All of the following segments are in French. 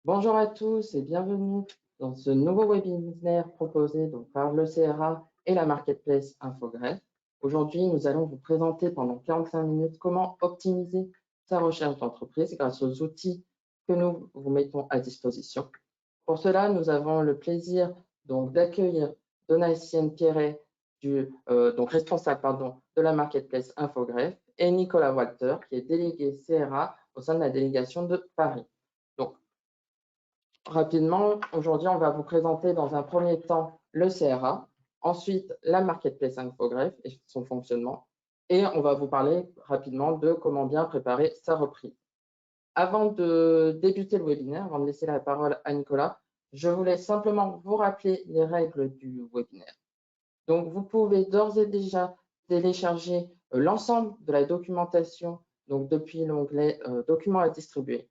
Bonjour à tous et bienvenue dans ce nouveau webinaire proposé donc par le CRA et la Marketplace Infogreffe. Aujourd'hui, nous allons vous présenter pendant 45 minutes comment optimiser sa recherche d'entreprise grâce aux outils que nous vous mettons à disposition. Pour cela, nous avons le plaisir donc d'accueillir Donatien Pierret, responsable de la Marketplace Infogreffe, et Nicolas Walter, qui est délégué CRA au sein de la délégation de Paris. Donc, rapidement, aujourd'hui, on va vous présenter dans un premier temps le CRA, ensuite la Marketplace Infogreffe et son fonctionnement, et on va vous parler rapidement de comment bien préparer sa reprise. Avant de débuter le webinaire, avant de laisser la parole à Nicolas, je voulais simplement vous rappeler les règles du webinaire. Donc, vous pouvez d'ores et déjà télécharger l'ensemble de la documentation donc depuis l'onglet Documents à distribuer.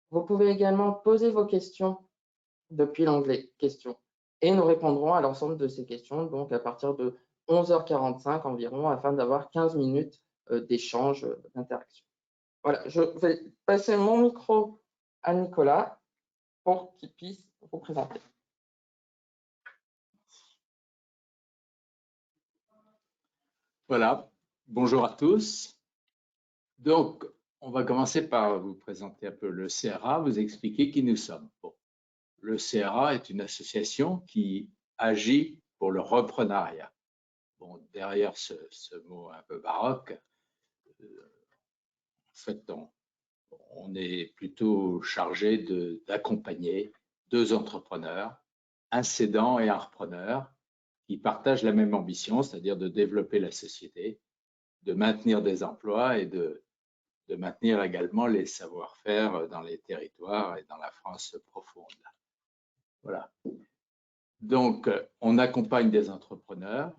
Vous pouvez également poser vos questions depuis l'onglet questions et nous répondrons à l'ensemble de ces questions donc à partir de 11h45 environ afin d'avoir 15 minutes d'échange, d'interaction. Voilà, je vais passer mon micro à Nicolas pour qu'il puisse vous présenter. Voilà, bonjour à tous. Donc, on va commencer par vous présenter un peu le CRA, vous expliquer qui nous sommes. Bon, le CRA est une association qui agit pour le reprenariat. Bon, derrière ce mot un peu baroque, en fait, on est plutôt chargé d'accompagner deux entrepreneurs, un cédant et un repreneur, qui partagent la même ambition, c'est-à-dire de développer la société, de maintenir des emplois et de maintenir également les savoir-faire dans les territoires et dans la France profonde. Voilà. Donc, on accompagne des entrepreneurs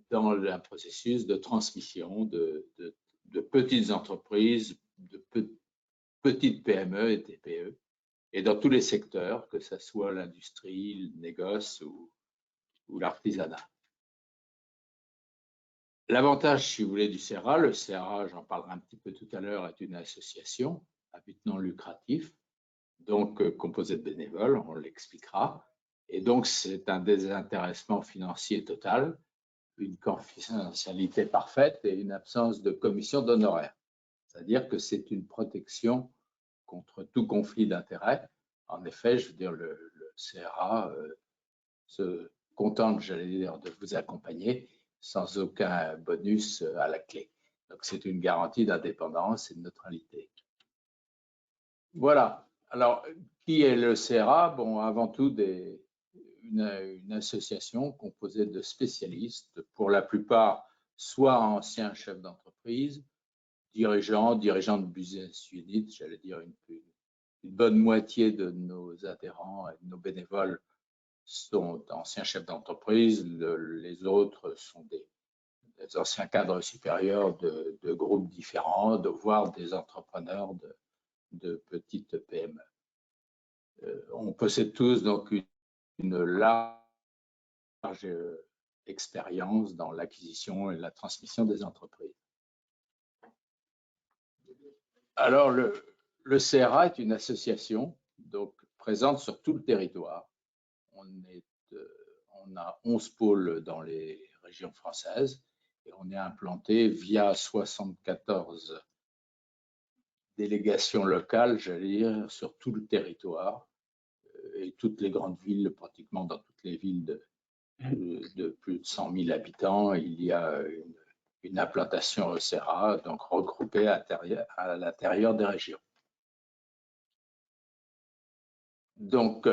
dans un processus de transmission de petites entreprises, de petites PME et TPE, et dans tous les secteurs, que ce soit l'industrie, le négoce ou l'artisanat. L'avantage, si vous voulez, du CRA, le CRA, j'en parlerai un petit peu tout à l'heure, est une association à but non lucratif, donc composée de bénévoles, on l'expliquera. Et donc, c'est un désintéressement financier total, une confidentialité parfaite et une absence de commission d'honoraires. C'est-à-dire que c'est une protection contre tout conflit d'intérêts. En effet, je veux dire, le CRA se contente, j'allais dire, de vous accompagner sans aucun bonus à la clé. Donc, c'est une garantie d'indépendance et de neutralité. Voilà. Alors, qui est le CRA? Bon, avant tout, une association composée de spécialistes, pour la plupart, soit anciens chefs d'entreprise, dirigeants de business unit, j'allais dire une bonne moitié de nos adhérents et de nos bénévoles sont anciens chefs d'entreprise, les autres sont des anciens cadres supérieurs de groupes différents, voire des entrepreneurs de petites PME. On possède tous donc une large expérience dans l'acquisition et la transmission des entreprises. Alors, le CRA est une association donc présente sur tout le territoire. On a 11 pôles dans les régions françaises et on est implanté via 74 délégations locales, j'allais dire, sur tout le territoire et toutes les grandes villes, pratiquement dans toutes les villes de plus de 100 000 habitants, il y a une implantation au CRA, donc regroupée à l'intérieur des régions. Donc,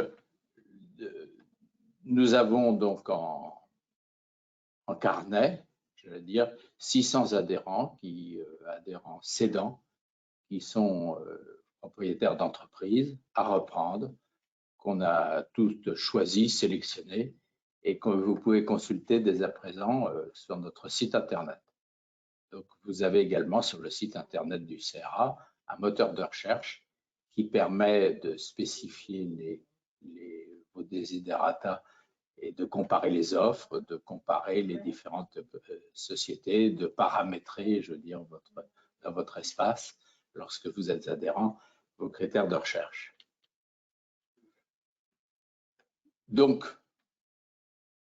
nous avons donc en carnet, je veux dire, 600 adhérents, adhérents cédants, qui sont propriétaires d'entreprises à reprendre, qu'on a tous choisis, sélectionnés, et que vous pouvez consulter dès à présent sur notre site Internet. Donc, vous avez également sur le site Internet du CRA un moteur de recherche qui permet de spécifier vos desiderata et de comparer les offres, de comparer les différentes sociétés, de paramétrer, je veux dire, dans votre espace, lorsque vous êtes adhérent, vos critères de recherche. Donc,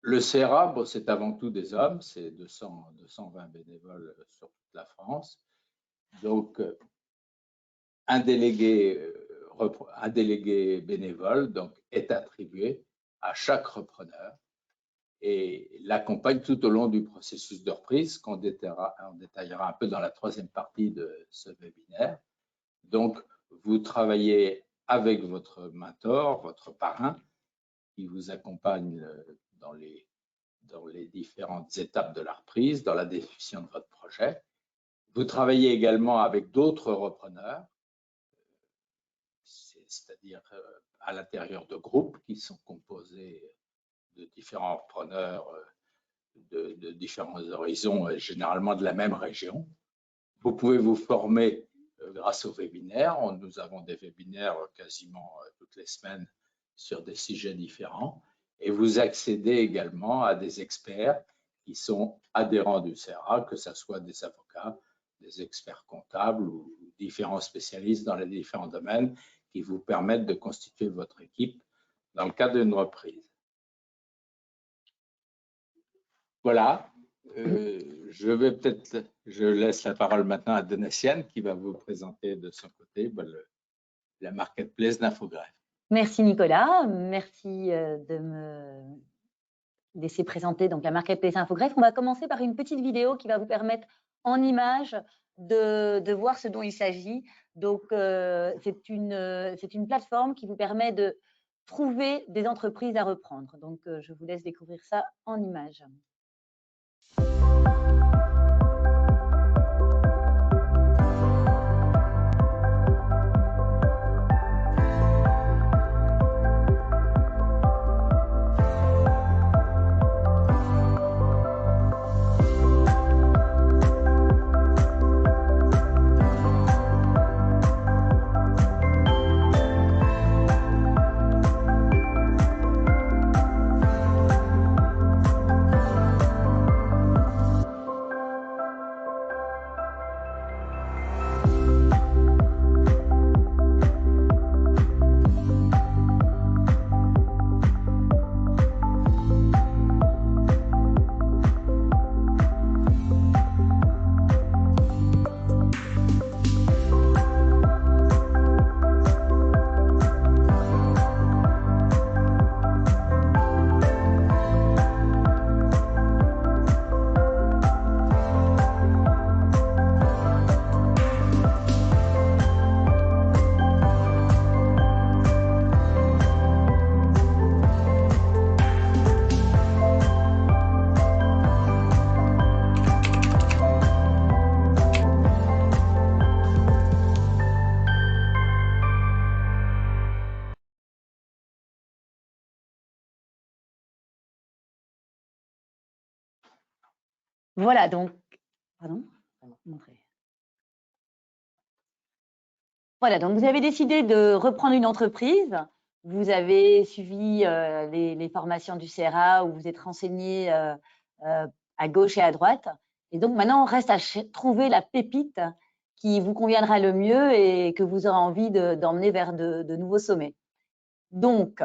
le CRA, bon, c'est avant tout des hommes, c'est 220 bénévoles sur toute la France. Donc, un délégué bénévole donc, est attribué à chaque repreneur et l'accompagne tout au long du processus de reprise qu'on détaillera un peu dans la troisième partie de ce webinaire. Donc, vous travaillez avec votre mentor, votre parrain, qui vous accompagne dans les différentes étapes de la reprise, dans la définition de votre projet. Vous travaillez également avec d'autres repreneurs, c'est-à-dire à l'intérieur de groupes qui sont composés de différents repreneurs de différents horizons et généralement de la même région. Vous pouvez vous former grâce aux webinaires. Nous avons des webinaires quasiment toutes les semaines sur des sujets différents. Et vous accédez également à des experts qui sont adhérents du CRA, que ce soit des avocats, des experts comptables ou différents spécialistes dans les différents domaines qui vous permettent de constituer votre équipe dans le cadre d'une reprise. Voilà. Je laisse la parole maintenant à Donatienne qui va vous présenter de son côté la marketplace d'Infogreffe. Merci Nicolas, merci de me laisser présenter donc la marketplace Infogreffe. On va commencer par une petite vidéo qui va vous permettre en images de voir ce dont il s'agit. Donc c'est une plateforme qui vous permet de trouver des entreprises à reprendre. Donc je vous laisse découvrir ça en images. Voilà, donc, pardon, montrer. Voilà, donc vous avez décidé de reprendre une entreprise, vous avez suivi les formations du CRA où vous êtes renseigné à gauche et à droite. Et donc maintenant, on reste à trouver la pépite qui vous conviendra le mieux et que vous aurez envie d'emmener vers de nouveaux sommets. Donc,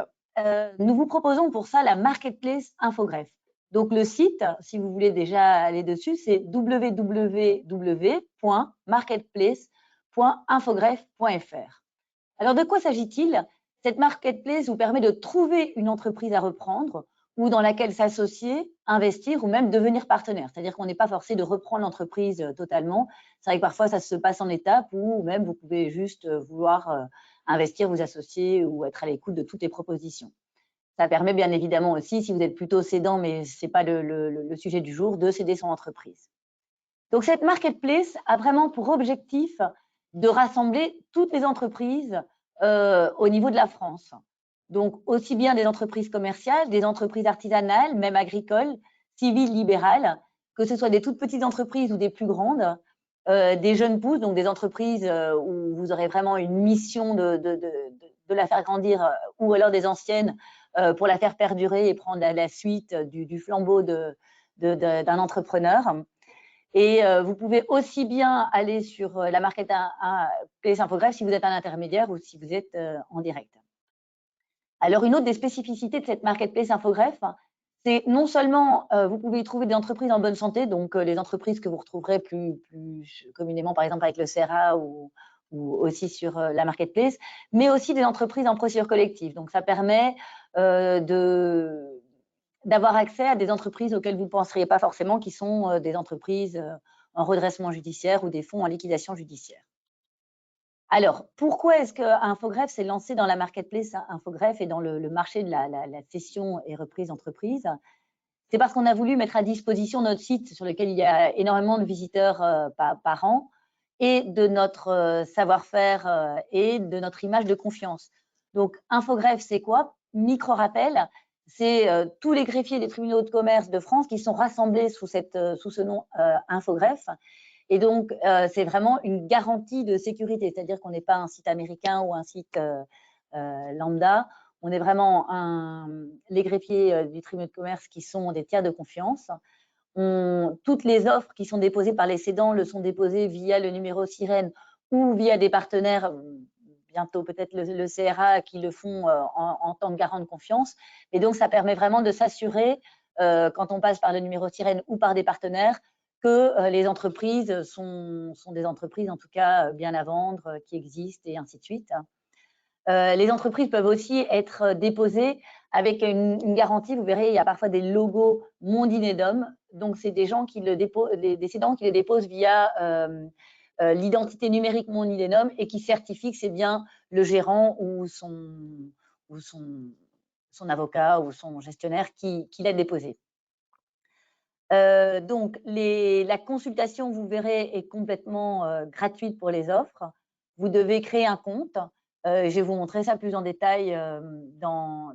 nous vous proposons pour ça la marketplace Infogreffe. Donc, le site, si vous voulez déjà aller dessus, c'est www.marketplace.infogreffe.fr. Alors, de quoi s'agit-il? Cette marketplace vous permet de trouver une entreprise à reprendre ou dans laquelle s'associer, investir ou même devenir partenaire. C'est-à-dire qu'on n'est pas forcé de reprendre l'entreprise totalement. C'est vrai que parfois, ça se passe en étapes ou même vous pouvez juste vouloir investir, vous associer ou être à l'écoute de toutes les propositions. Ça permet bien évidemment aussi, si vous êtes plutôt cédant, mais ce n'est pas le sujet du jour, de céder son entreprise. Donc, cette marketplace a vraiment pour objectif de rassembler toutes les entreprises au niveau de la France. Donc, aussi bien des entreprises commerciales, des entreprises artisanales, même agricoles, civiles, libérales, que ce soit des toutes petites entreprises ou des plus grandes, des jeunes pousses, donc des entreprises où vous aurez vraiment une mission de la faire grandir, ou alors des anciennes pour la faire perdurer et prendre la suite du flambeau d'un entrepreneur. Et vous pouvez aussi bien aller sur la marketplace Infogreffe si vous êtes un intermédiaire ou si vous êtes en direct. Alors, une autre des spécificités de cette marketplace Infogreffe, c'est non seulement vous pouvez y trouver des entreprises en bonne santé, donc les entreprises que vous retrouverez plus communément, par exemple avec le CERA ou aussi sur la marketplace, mais aussi des entreprises en procédure collective. Donc, ça permet d'avoir accès à des entreprises auxquelles vous ne penseriez pas forcément, qui sont des entreprises en redressement judiciaire ou des fonds en liquidation judiciaire. Alors, pourquoi est-ce que Infogreffe s'est lancé dans la marketplace Infogreffe et dans le marché de la cession et reprise d'entreprise? C'est parce qu'on a voulu mettre à disposition notre site sur lequel il y a énormément de visiteurs par an et de notre savoir-faire et de notre image de confiance. Donc, Infogreffe, c'est quoi? Micro-rappel, c'est tous les greffiers des tribunaux de commerce de France qui sont rassemblés sous ce nom Infogreffe. Et donc, c'est vraiment une garantie de sécurité, c'est-à-dire qu'on n'est pas un site américain ou un site lambda. On est vraiment les greffiers du tribunal de commerce qui sont des tiers de confiance. Toutes les offres qui sont déposées par les cédants le sont déposées via le numéro sirène ou via des partenaires, bientôt peut-être le CRA, qui le font en tant que garant de confiance. Et donc, ça permet vraiment de s'assurer, quand on passe par le numéro sirène ou par des partenaires, que les entreprises sont des entreprises, en tout cas, bien à vendre, qui existent et ainsi de suite. Les entreprises peuvent aussi être déposées avec une garantie. Vous verrez, il y a parfois des logos Mondinedom. Donc, c'est des gens qui des cédants qui les déposent via l'identité numérique Mondinedom et qui certifient que c'est bien le gérant ou son avocat ou son gestionnaire qui l'a déposé. Donc, la consultation, vous verrez, est complètement gratuite pour les offres. Vous devez créer un compte. Je vais vous montrer ça plus en détail en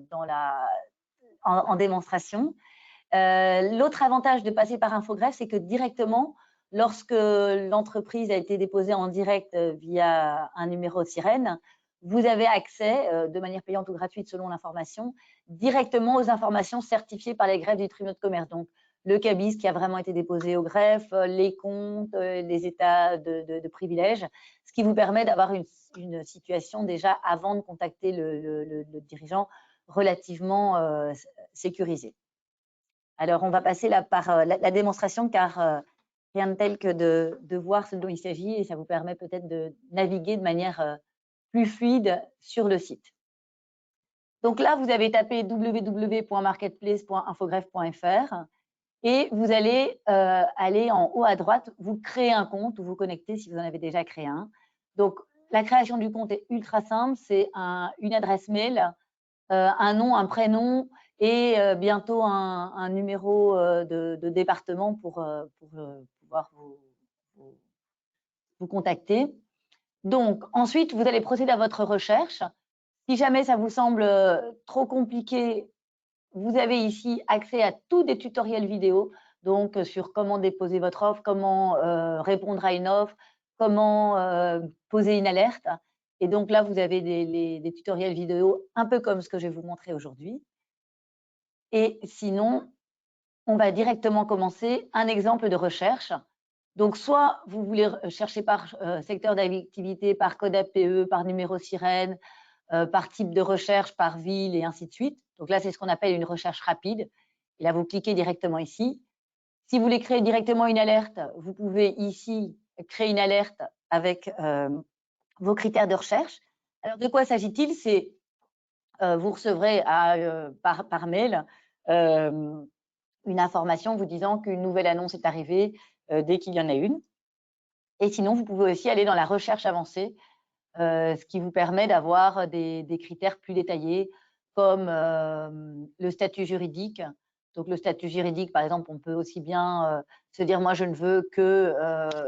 démonstration. L'autre avantage de passer par Infogreffe, c'est que directement, lorsque l'entreprise a été déposée en direct via un numéro sirène, vous avez accès, de manière payante ou gratuite selon l'information, directement aux informations certifiées par les greffes du tribunal de commerce. Donc, le cabis qui a vraiment été déposé au greffe, les comptes, les états de privilèges, ce qui vous permet d'avoir une situation déjà avant de contacter le dirigeant relativement sécurisée. Alors, on va passer là par la démonstration, car rien de tel que de voir ce dont il s'agit, et ça vous permet peut-être de naviguer de manière plus fluide sur le site. Donc là, vous avez tapé www.marketplace.infogreffe.fr et vous allez aller en haut à droite, vous créez un compte ou vous connecter si vous en avez déjà créé un. Donc, la création du compte est ultra simple, c'est une adresse mail, un nom, un prénom et bientôt un numéro de département pour pouvoir vous contacter. Donc, ensuite, vous allez procéder à votre recherche. Si jamais ça vous semble trop compliqué, vous avez ici accès à tous des tutoriels vidéo, donc sur comment déposer votre offre, comment répondre à une offre, comment poser une alerte. Et donc là, vous avez des tutoriels vidéo un peu comme ce que je vais vous montrer aujourd'hui. Et sinon, on va directement commencer un exemple de recherche. Donc, soit vous voulez chercher par secteur d'activité, par code APE, par numéro sirène, par type de recherche, par ville et ainsi de suite. Donc là, c'est ce qu'on appelle une recherche rapide. Et là, vous cliquez directement ici. Si vous voulez créer directement une alerte, vous pouvez ici créer une alerte avec vos critères de recherche. Alors, de quoi s'agit-il? C'est vous recevrez par mail une information vous disant qu'une nouvelle annonce est arrivée dès qu'il y en a une. Et sinon, vous pouvez aussi aller dans la recherche avancée, ce qui vous permet d'avoir des critères plus détaillés comme le statut juridique. Donc, le statut juridique, par exemple, on peut aussi bien se dire, moi, je ne veux que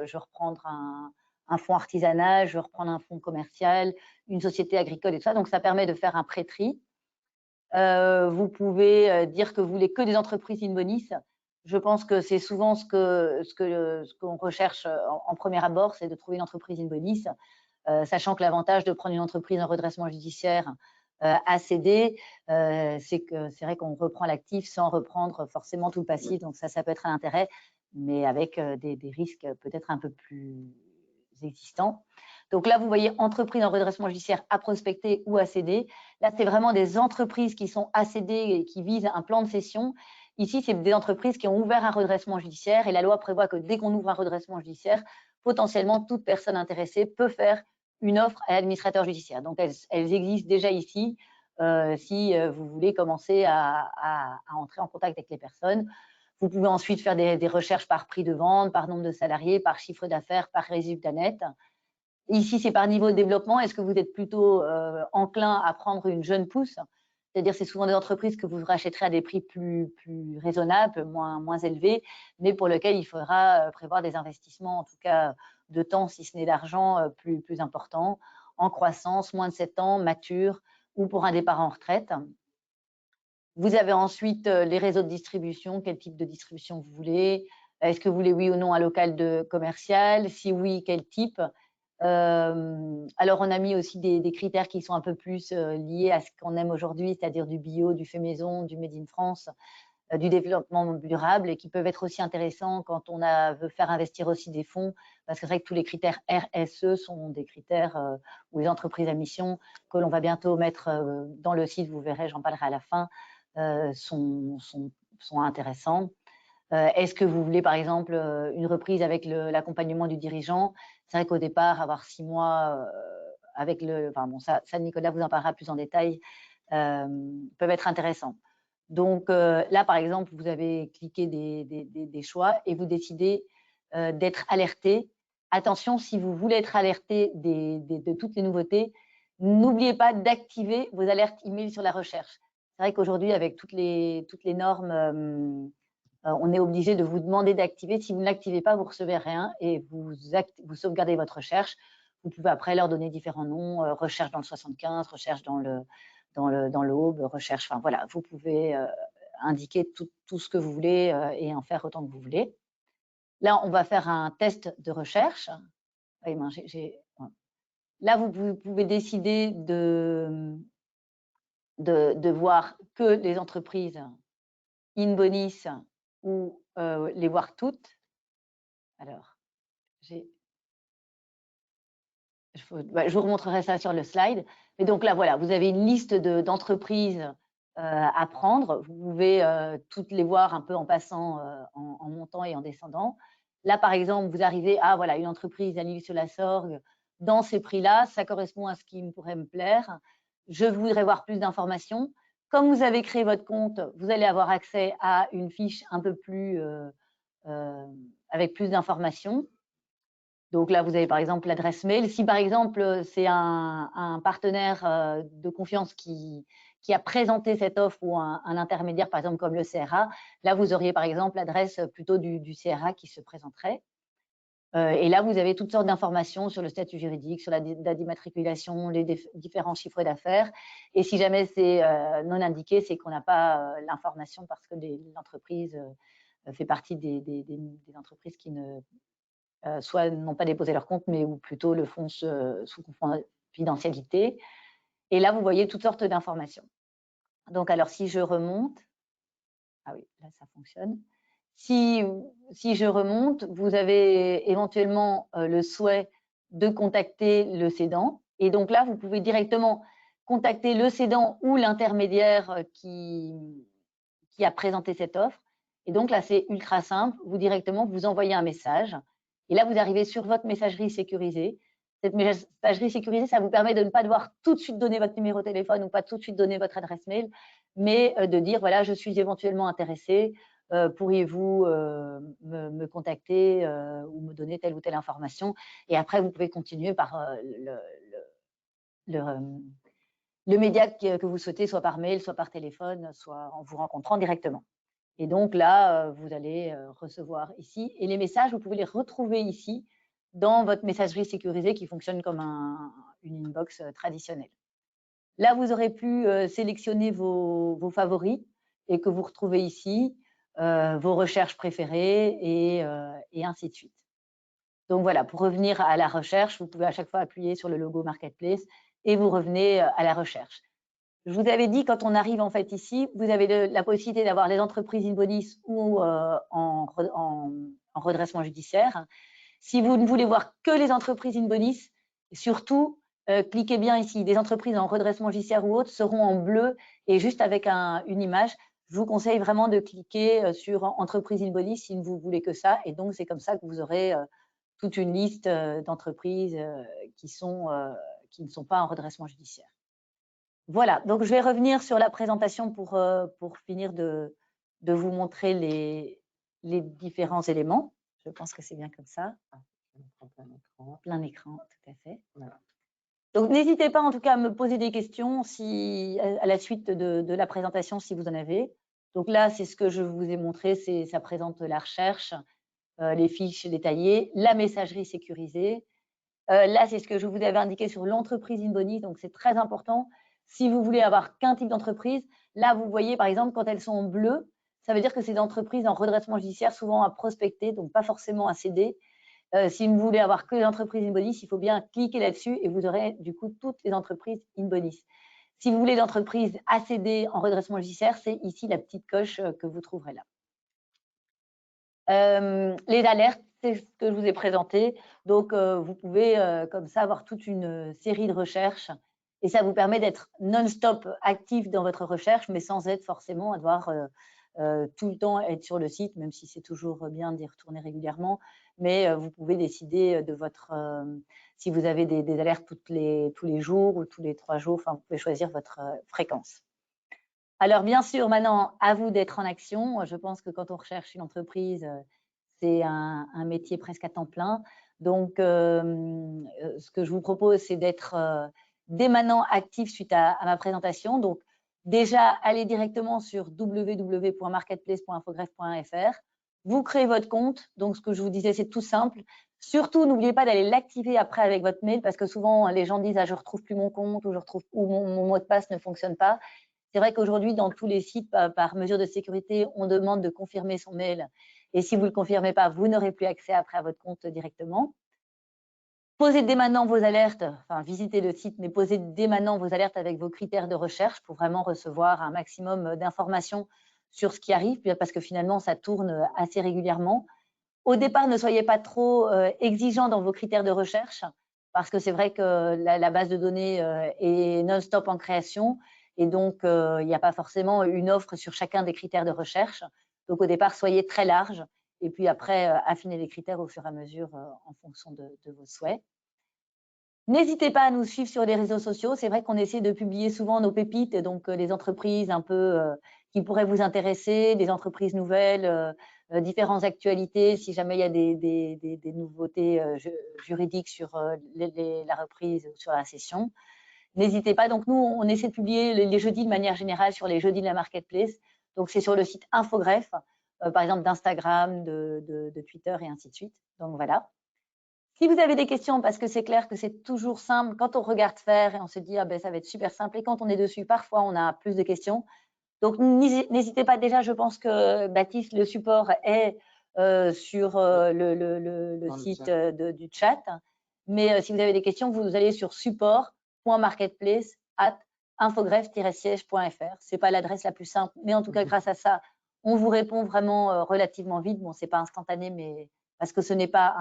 je veux reprendre un fonds artisanal, je veux reprendre un fonds commercial, une société agricole et tout ça. Donc, ça permet de faire un pré-tri. Vous pouvez dire que vous voulez que des entreprises in bonis. Je pense que c'est souvent ce qu'on recherche en premier abord, c'est de trouver une entreprise in bonis, sachant que l'avantage de prendre une entreprise en redressement judiciaire à céder, c'est que c'est vrai qu'on reprend l'actif sans reprendre forcément tout le passif, donc ça peut être un intérêt, mais avec des risques peut-être un peu plus existants. Donc là, vous voyez entreprises en redressement judiciaire à prospecter ou à céder. Là, c'est vraiment des entreprises qui sont à céder et qui visent un plan de cession. Ici, c'est des entreprises qui ont ouvert un redressement judiciaire et la loi prévoit que dès qu'on ouvre un redressement judiciaire, potentiellement, toute personne intéressée peut faire une offre à l'administrateur judiciaire. Donc, elles existent déjà ici si vous voulez commencer à entrer en contact avec les personnes. Vous pouvez ensuite faire des recherches par prix de vente, par nombre de salariés, par chiffre d'affaires, par résultat net. Ici, c'est par niveau de développement. Est-ce que vous êtes plutôt enclin à prendre une jeune pousse? C'est-à-dire, c'est souvent des entreprises que vous rachèterez à des prix plus raisonnables, moins élevés, mais pour lesquels il faudra prévoir des investissements, en tout cas de temps, si ce n'est d'argent, plus importants, en croissance, moins de 7 ans, mature, ou pour un départ en retraite. Vous avez ensuite les réseaux de distribution, quel type de distribution vous voulez. Est-ce que vous voulez oui ou non un local commercial? Si oui, quel type? Alors, on a mis aussi des critères qui sont un peu plus liés à ce qu'on aime aujourd'hui, c'est-à-dire du bio, du fait maison, du made in France, du développement durable et qui peuvent être aussi intéressants quand on veut faire investir aussi des fonds, parce que c'est vrai que tous les critères RSE sont des critères ou les entreprises à mission que l'on va bientôt mettre dans le site, vous verrez, j'en parlerai à la fin, sont intéressants. Est-ce que vous voulez, par exemple, une reprise avec l'accompagnement du dirigeant? C'est vrai qu'au départ, avoir 6 mois avec enfin bon, ça Nicolas vous en parlera plus en détail, peuvent être intéressants. Donc là, par exemple, vous avez cliqué des choix et vous décidez d'être alerté. Attention, si vous voulez être alerté de toutes les nouveautés, n'oubliez pas d'activer vos alertes email sur la recherche. C'est vrai qu'aujourd'hui, avec toutes les normes, on est obligé de vous demander d'activer. Si vous ne l'activez pas, vous ne recevez rien et vous sauvegardez votre recherche. Vous pouvez après leur donner différents noms, recherche dans le 75, recherche dans l'Aube, recherche, enfin voilà, vous pouvez indiquer tout ce que vous voulez et en faire autant que vous voulez. Là, on va faire un test de recherche. Là, vous pouvez décider de voir que les entreprises in bonis ou les voir toutes. Alors, je vous remontrerai ça sur le slide. Mais donc là, voilà, vous avez une liste d'entreprises à prendre. Vous pouvez toutes les voir un peu en passant, en montant et en descendant. Là, par exemple, vous arrivez à voilà, une entreprise à l'Île-sur-la-Sorgue. Dans ces prix-là, ça correspond à ce qui pourrait me plaire. Je voudrais voir plus d'informations. Comme vous avez créé votre compte, vous allez avoir accès à une fiche un peu plus avec plus d'informations. Donc là, vous avez par exemple l'adresse mail. Si par exemple, c'est un partenaire de confiance qui a présenté cette offre ou un intermédiaire, par exemple comme le CRA, là, vous auriez par exemple l'adresse plutôt du CRA qui se présenterait. Et là, vous avez toutes sortes d'informations sur le statut juridique, sur la date d'immatriculation, les différents chiffres d'affaires. Et si jamais c'est non indiqué, c'est qu'on n'a pas l'information parce que l'entreprise fait partie des entreprises qui ne soit n'ont pas déposé leur compte, mais ou plutôt le font sous confidentialité. Et là, vous voyez toutes sortes d'informations. Donc, alors, si je remonte, ah oui, là, ça fonctionne. Si je remonte, vous avez éventuellement le souhait de contacter le cédant. Et donc là, vous pouvez directement contacter le cédant ou l'intermédiaire qui a présenté cette offre. Et donc là, c'est ultra simple. Vous directement, vous envoyez un message. Et là, vous arrivez sur votre messagerie sécurisée. Cette messagerie sécurisée, ça vous permet de ne pas devoir tout de suite donner votre numéro de téléphone ou pas tout de suite donner votre adresse mail, mais de dire, voilà, je suis éventuellement intéressé, pourriez-vous me contacter ou me donner telle ou telle information. Et après, vous pouvez continuer par le média que vous souhaitez, soit par mail, soit par téléphone, soit en vous rencontrant directement. Et donc là, vous allez recevoir ici. Et les messages, vous pouvez les retrouver ici dans votre messagerie sécurisée qui fonctionne comme une inbox traditionnelle. Là, vous aurez pu sélectionner vos favoris et que vous retrouvez ici, vos recherches préférées et ainsi de suite. Donc voilà, pour revenir à la recherche, vous pouvez à chaque fois appuyer sur le logo Marketplace et vous revenez à la recherche. Je vous avais dit, quand on arrive en fait ici, vous avez la possibilité d'avoir les entreprises in bonis ou en redressement judiciaire. Si vous ne voulez voir que les entreprises in bonis, Surtout, cliquez bien ici. Des entreprises en redressement judiciaire ou autres seront en bleu et juste avec une image. Je vous conseille vraiment de cliquer sur entreprise in body si vous voulez que ça. Et donc, c'est comme ça que vous aurez toute une liste d'entreprises qui ne sont pas en redressement judiciaire. Voilà, donc je vais revenir sur la présentation pour finir de vous montrer les différents éléments. Je pense que c'est bien comme ça. Plein écran, tout à fait. Voilà. Donc, n'hésitez pas en tout cas à me poser des questions à la suite de la présentation si vous en avez. Donc là, c'est ce que je vous ai montré, ça présente la recherche, les fiches détaillées, la messagerie sécurisée. Là, c'est ce que je vous avais indiqué sur l'entreprise in body, donc c'est très important. Si vous voulez avoir qu'un type d'entreprise, là, vous voyez par exemple quand elles sont en bleu, ça veut dire que c'est des entreprises en redressement judiciaire, souvent à prospecter, donc pas forcément à céder. Si vous voulez avoir que les entreprises in body, il faut bien cliquer là-dessus et vous aurez du coup toutes les entreprises in body. Si vous voulez d'entreprises à céder en redressement judiciaire, c'est ici la petite coche que vous trouverez là. Les alertes, c'est ce que je vous ai présenté. Donc, vous pouvez comme ça avoir toute une série de recherches et ça vous permet d'être non-stop actif dans votre recherche, mais sans être forcément à devoir tout le temps être sur le site, même si c'est toujours bien d'y retourner régulièrement. Mais vous pouvez décider de votre… si vous avez des alertes tous les jours ou tous les 3 jours, enfin, vous pouvez choisir votre fréquence. Alors, bien sûr, maintenant, à vous d'être en action. Je pense que quand on recherche une entreprise, c'est un métier presque à temps plein. Donc, ce que je vous propose, c'est d'être dès maintenant actif suite à ma présentation. Donc, déjà, allez directement sur www.marketplace.infogreffe.fr. Vous créez votre compte. Donc, ce que je vous disais, c'est tout simple. Surtout, n'oubliez pas d'aller l'activer après avec votre mail parce que souvent, les gens disent « Ah, je ne retrouve plus mon compte » ou mon mot de passe ne fonctionne pas ». C'est vrai qu'aujourd'hui, dans tous les sites, par mesure de sécurité, on demande de confirmer son mail. Et si vous ne le confirmez pas, vous n'aurez plus accès après à votre compte directement. Posez dès maintenant vos alertes, enfin visitez le site, mais posez dès maintenant vos alertes avec vos critères de recherche pour vraiment recevoir un maximum d'informations sur ce qui arrive, parce que finalement, ça tourne assez régulièrement. Au départ, ne soyez pas trop exigeant dans vos critères de recherche, parce que c'est vrai que la base de données est non-stop en création. Et donc, il n'y a pas forcément une offre sur chacun des critères de recherche. Donc, au départ, soyez très large et puis après, affinez les critères au fur et à mesure en fonction de vos souhaits. N'hésitez pas à nous suivre sur les réseaux sociaux. C'est vrai qu'on essaie de publier souvent nos pépites, donc les entreprises un peu qui pourraient vous intéresser, des entreprises nouvelles, différentes actualités, si jamais il y a des nouveautés juridiques sur la reprise ou sur la cession. N'hésitez pas. Donc, nous, on essaie de publier les jeudis de manière générale sur les jeudis de la Marketplace. Donc, c'est sur le site Infogreffe, par exemple d'Instagram, de Twitter et ainsi de suite. Donc, voilà. Si vous avez des questions, parce que c'est clair que c'est toujours simple, quand on regarde faire et on se dit « Ah ben, ça va être super simple » et quand on est dessus, parfois, on a plus de questions. Donc, n'hésitez pas. Déjà, je pense que Baptiste, le support est sur le site du chat. Mais si vous avez des questions, vous allez sur support.marketplace@infogreffe-siège.fr. Ce n'est pas l'adresse la plus simple, mais en tout cas, grâce à ça, on vous répond vraiment relativement vite. Bon, ce n'est pas instantané, mais parce que ce n'est pas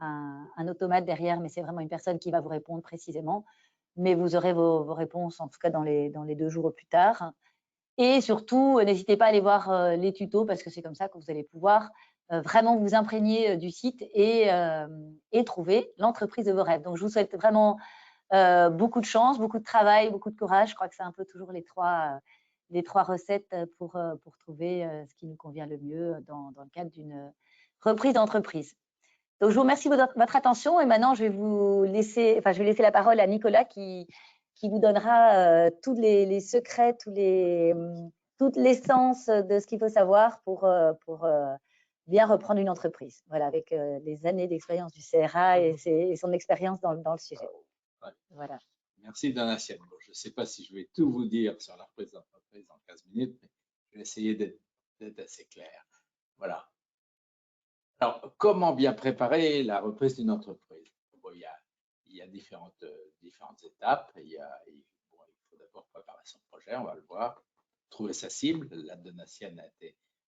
un automate derrière, mais c'est vraiment une personne qui va vous répondre précisément. Mais vous aurez vos réponses, en tout cas dans les 2 jours au plus tard. Et surtout, n'hésitez pas à aller voir les tutos parce que c'est comme ça que vous allez pouvoir vraiment vous imprégner du site et trouver l'entreprise de vos rêves. Donc, je vous souhaite vraiment beaucoup de chance, beaucoup de travail, beaucoup de courage. Je crois que c'est un peu toujours les trois recettes pour trouver ce qui nous convient le mieux dans le cadre d'une reprise d'entreprise. Donc, je vous remercie de votre attention et maintenant, je vais laisser la parole à Nicolas qui vous donnera tous les secrets, toute l'essence de ce qu'il faut savoir pour bien reprendre une entreprise. Voilà, avec les années d'expérience du CRA et son expérience dans le sujet. Ouais. Voilà. Merci Donatienne. Bon, je ne sais pas si je vais tout vous dire sur la reprise d'entreprise en 15 minutes, mais je vais essayer d'être assez clair. Voilà. Alors, comment bien préparer la reprise d'une entreprise? Bon, il y a différentes étapes. Il faut d'abord préparer son projet, on va le voir. Trouver sa cible. La Donatienne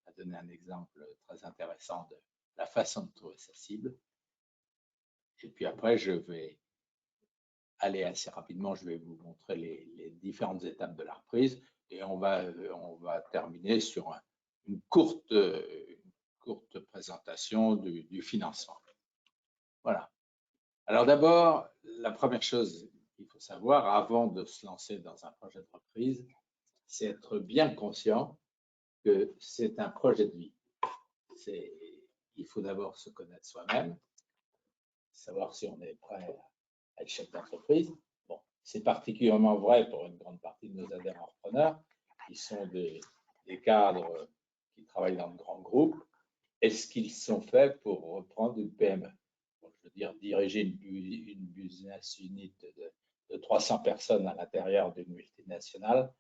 a donné un exemple très intéressant de la façon de trouver sa cible. Et puis après, je vais aller assez rapidement. Je vais vous montrer les différentes étapes de la reprise et on va terminer sur une courte présentation du financement. Voilà. Alors d'abord, la première chose qu'il faut savoir avant de se lancer dans un projet de reprise, c'est être bien conscient que c'est un projet de vie. Il faut d'abord se connaître soi-même, savoir si on est prêt à être chef d'entreprise. Bon, c'est particulièrement vrai pour une grande partie de nos adhérents repreneurs, qui sont des cadres qui travaillent dans de grands groupes. Est-ce qu'ils sont faits pour reprendre une PME? Bon, je veux dire, diriger une business unit de 300 personnes à l'intérieur d'une multinationale,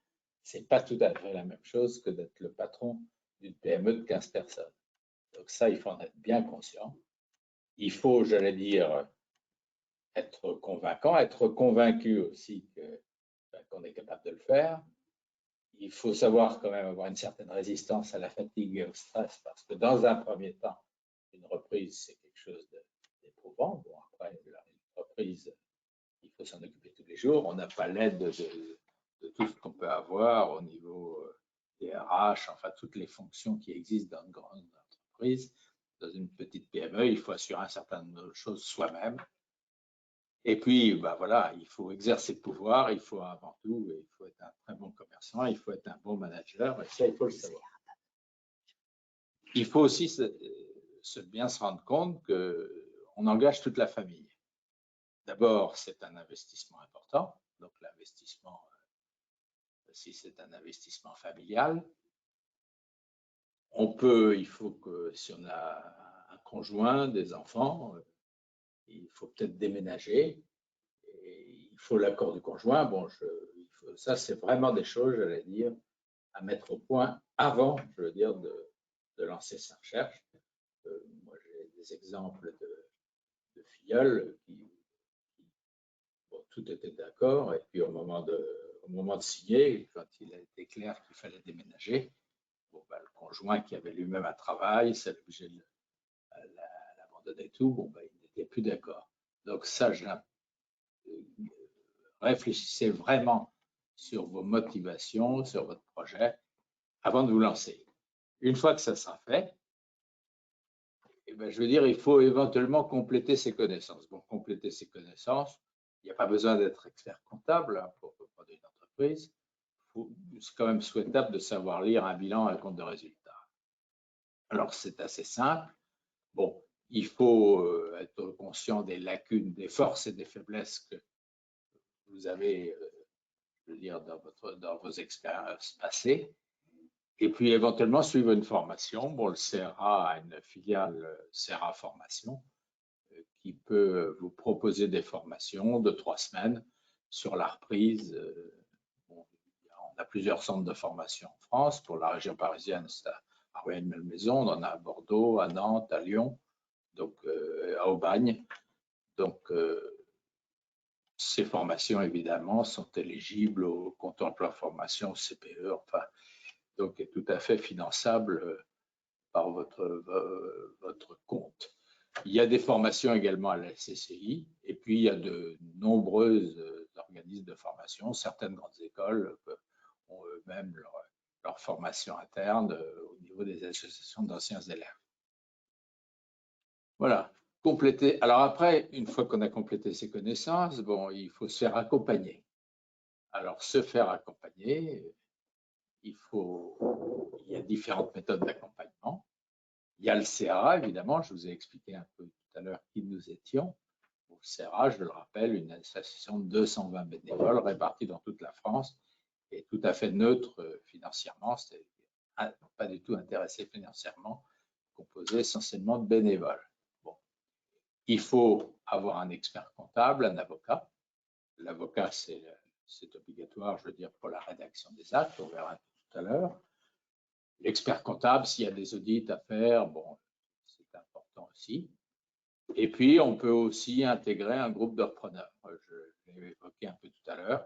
c'est pas tout à fait la même chose que d'être le patron d'une PME de 15 personnes. Donc ça, il faut en être bien conscient. Il faut, j'allais dire, être convaincant, être convaincu aussi qu'on est capable de le faire. Il faut savoir quand même avoir une certaine résistance à la fatigue et au stress, parce que dans un premier temps, une reprise, c'est quelque chose d'éprouvant. Bon, après, une reprise, il faut s'en occuper tous les jours. On n'a pas l'aide de tout ce qu'on peut avoir au niveau des RH, enfin, toutes les fonctions qui existent dans une grande entreprise. Dans une petite PME, il faut assurer un certain nombre de choses soi-même. Et puis, bah voilà, il faut exercer le pouvoir, il faut avant tout, il faut être un très bon commerçant, il faut être un bon manager, et ça, il faut le savoir. Il faut aussi bien se rendre compte qu'on engage toute la famille. D'abord, c'est un investissement important, donc l'investissement, si c'est un investissement familial, il faut que si on a un conjoint, des enfants, il faut peut-être déménager. Il faut l'accord du conjoint. Bon, ça, c'est vraiment des choses, j'allais dire, à mettre au point avant, je veux dire, de lancer sa recherche. Moi, j'ai des exemples de filleuls qui bon, tout était d'accord, et puis au moment de signer, quand il a été clair qu'il fallait déménager, bon, ben, le conjoint qui avait lui-même un travail, ça l'obligeait de l'abandonner tout, bon, ben, il n'était plus d'accord. Donc ça, réfléchissez vraiment sur vos motivations, sur votre projet, avant de vous lancer. Une fois que ça sera fait, eh bien, je veux dire, il faut éventuellement compléter ses connaissances. Bon, compléter ses connaissances, il n'y a pas besoin d'être expert comptable hein, pour reprendre une entreprise. C'est quand même souhaitable de savoir lire un bilan, un compte de résultat. Alors, c'est assez simple. Bon, il faut être conscient des lacunes, des forces et des faiblesses que vous avez je veux dire, dans vos expériences passées. Et puis, éventuellement, suivre une formation. Bon, le CRA a une filiale CRA Formation qui peut vous proposer des formations de 3 semaines sur la reprise. Bon, on a plusieurs centres de formation en France. Pour la région parisienne, c'est à Rueil-Malmaison. On en a à Bordeaux, à Nantes, à Lyon, donc à Aubagne. Donc, ces formations, évidemment, sont éligibles au compte emploi formation CPE, enfin, donc est tout à fait finançable par votre compte. Il y a des formations également à la CCI, et puis il y a de nombreux organismes de formation. Certaines grandes écoles ont eux-mêmes leur formation interne au niveau des associations d'anciens élèves. Voilà. Compléter. Alors après, une fois qu'on a complété ses connaissances, bon, il faut se faire accompagner. Alors, se faire accompagner, il y a différentes méthodes d'accompagnement. Il y a le CRA, évidemment, je vous ai expliqué un peu tout à l'heure qui nous étions. Le CRA, je le rappelle, une association de 220 bénévoles répartis dans toute la France et tout à fait neutre financièrement, c'est pas du tout intéressé financièrement, composé essentiellement de bénévoles. Il faut avoir un expert comptable, un avocat. L'avocat, c'est obligatoire, je veux dire, pour la rédaction des actes, on verra tout à l'heure. L'expert comptable, s'il y a des audits à faire, bon, c'est important aussi. Et puis, on peut aussi intégrer un groupe de repreneurs. Je l'ai évoqué un peu tout à l'heure.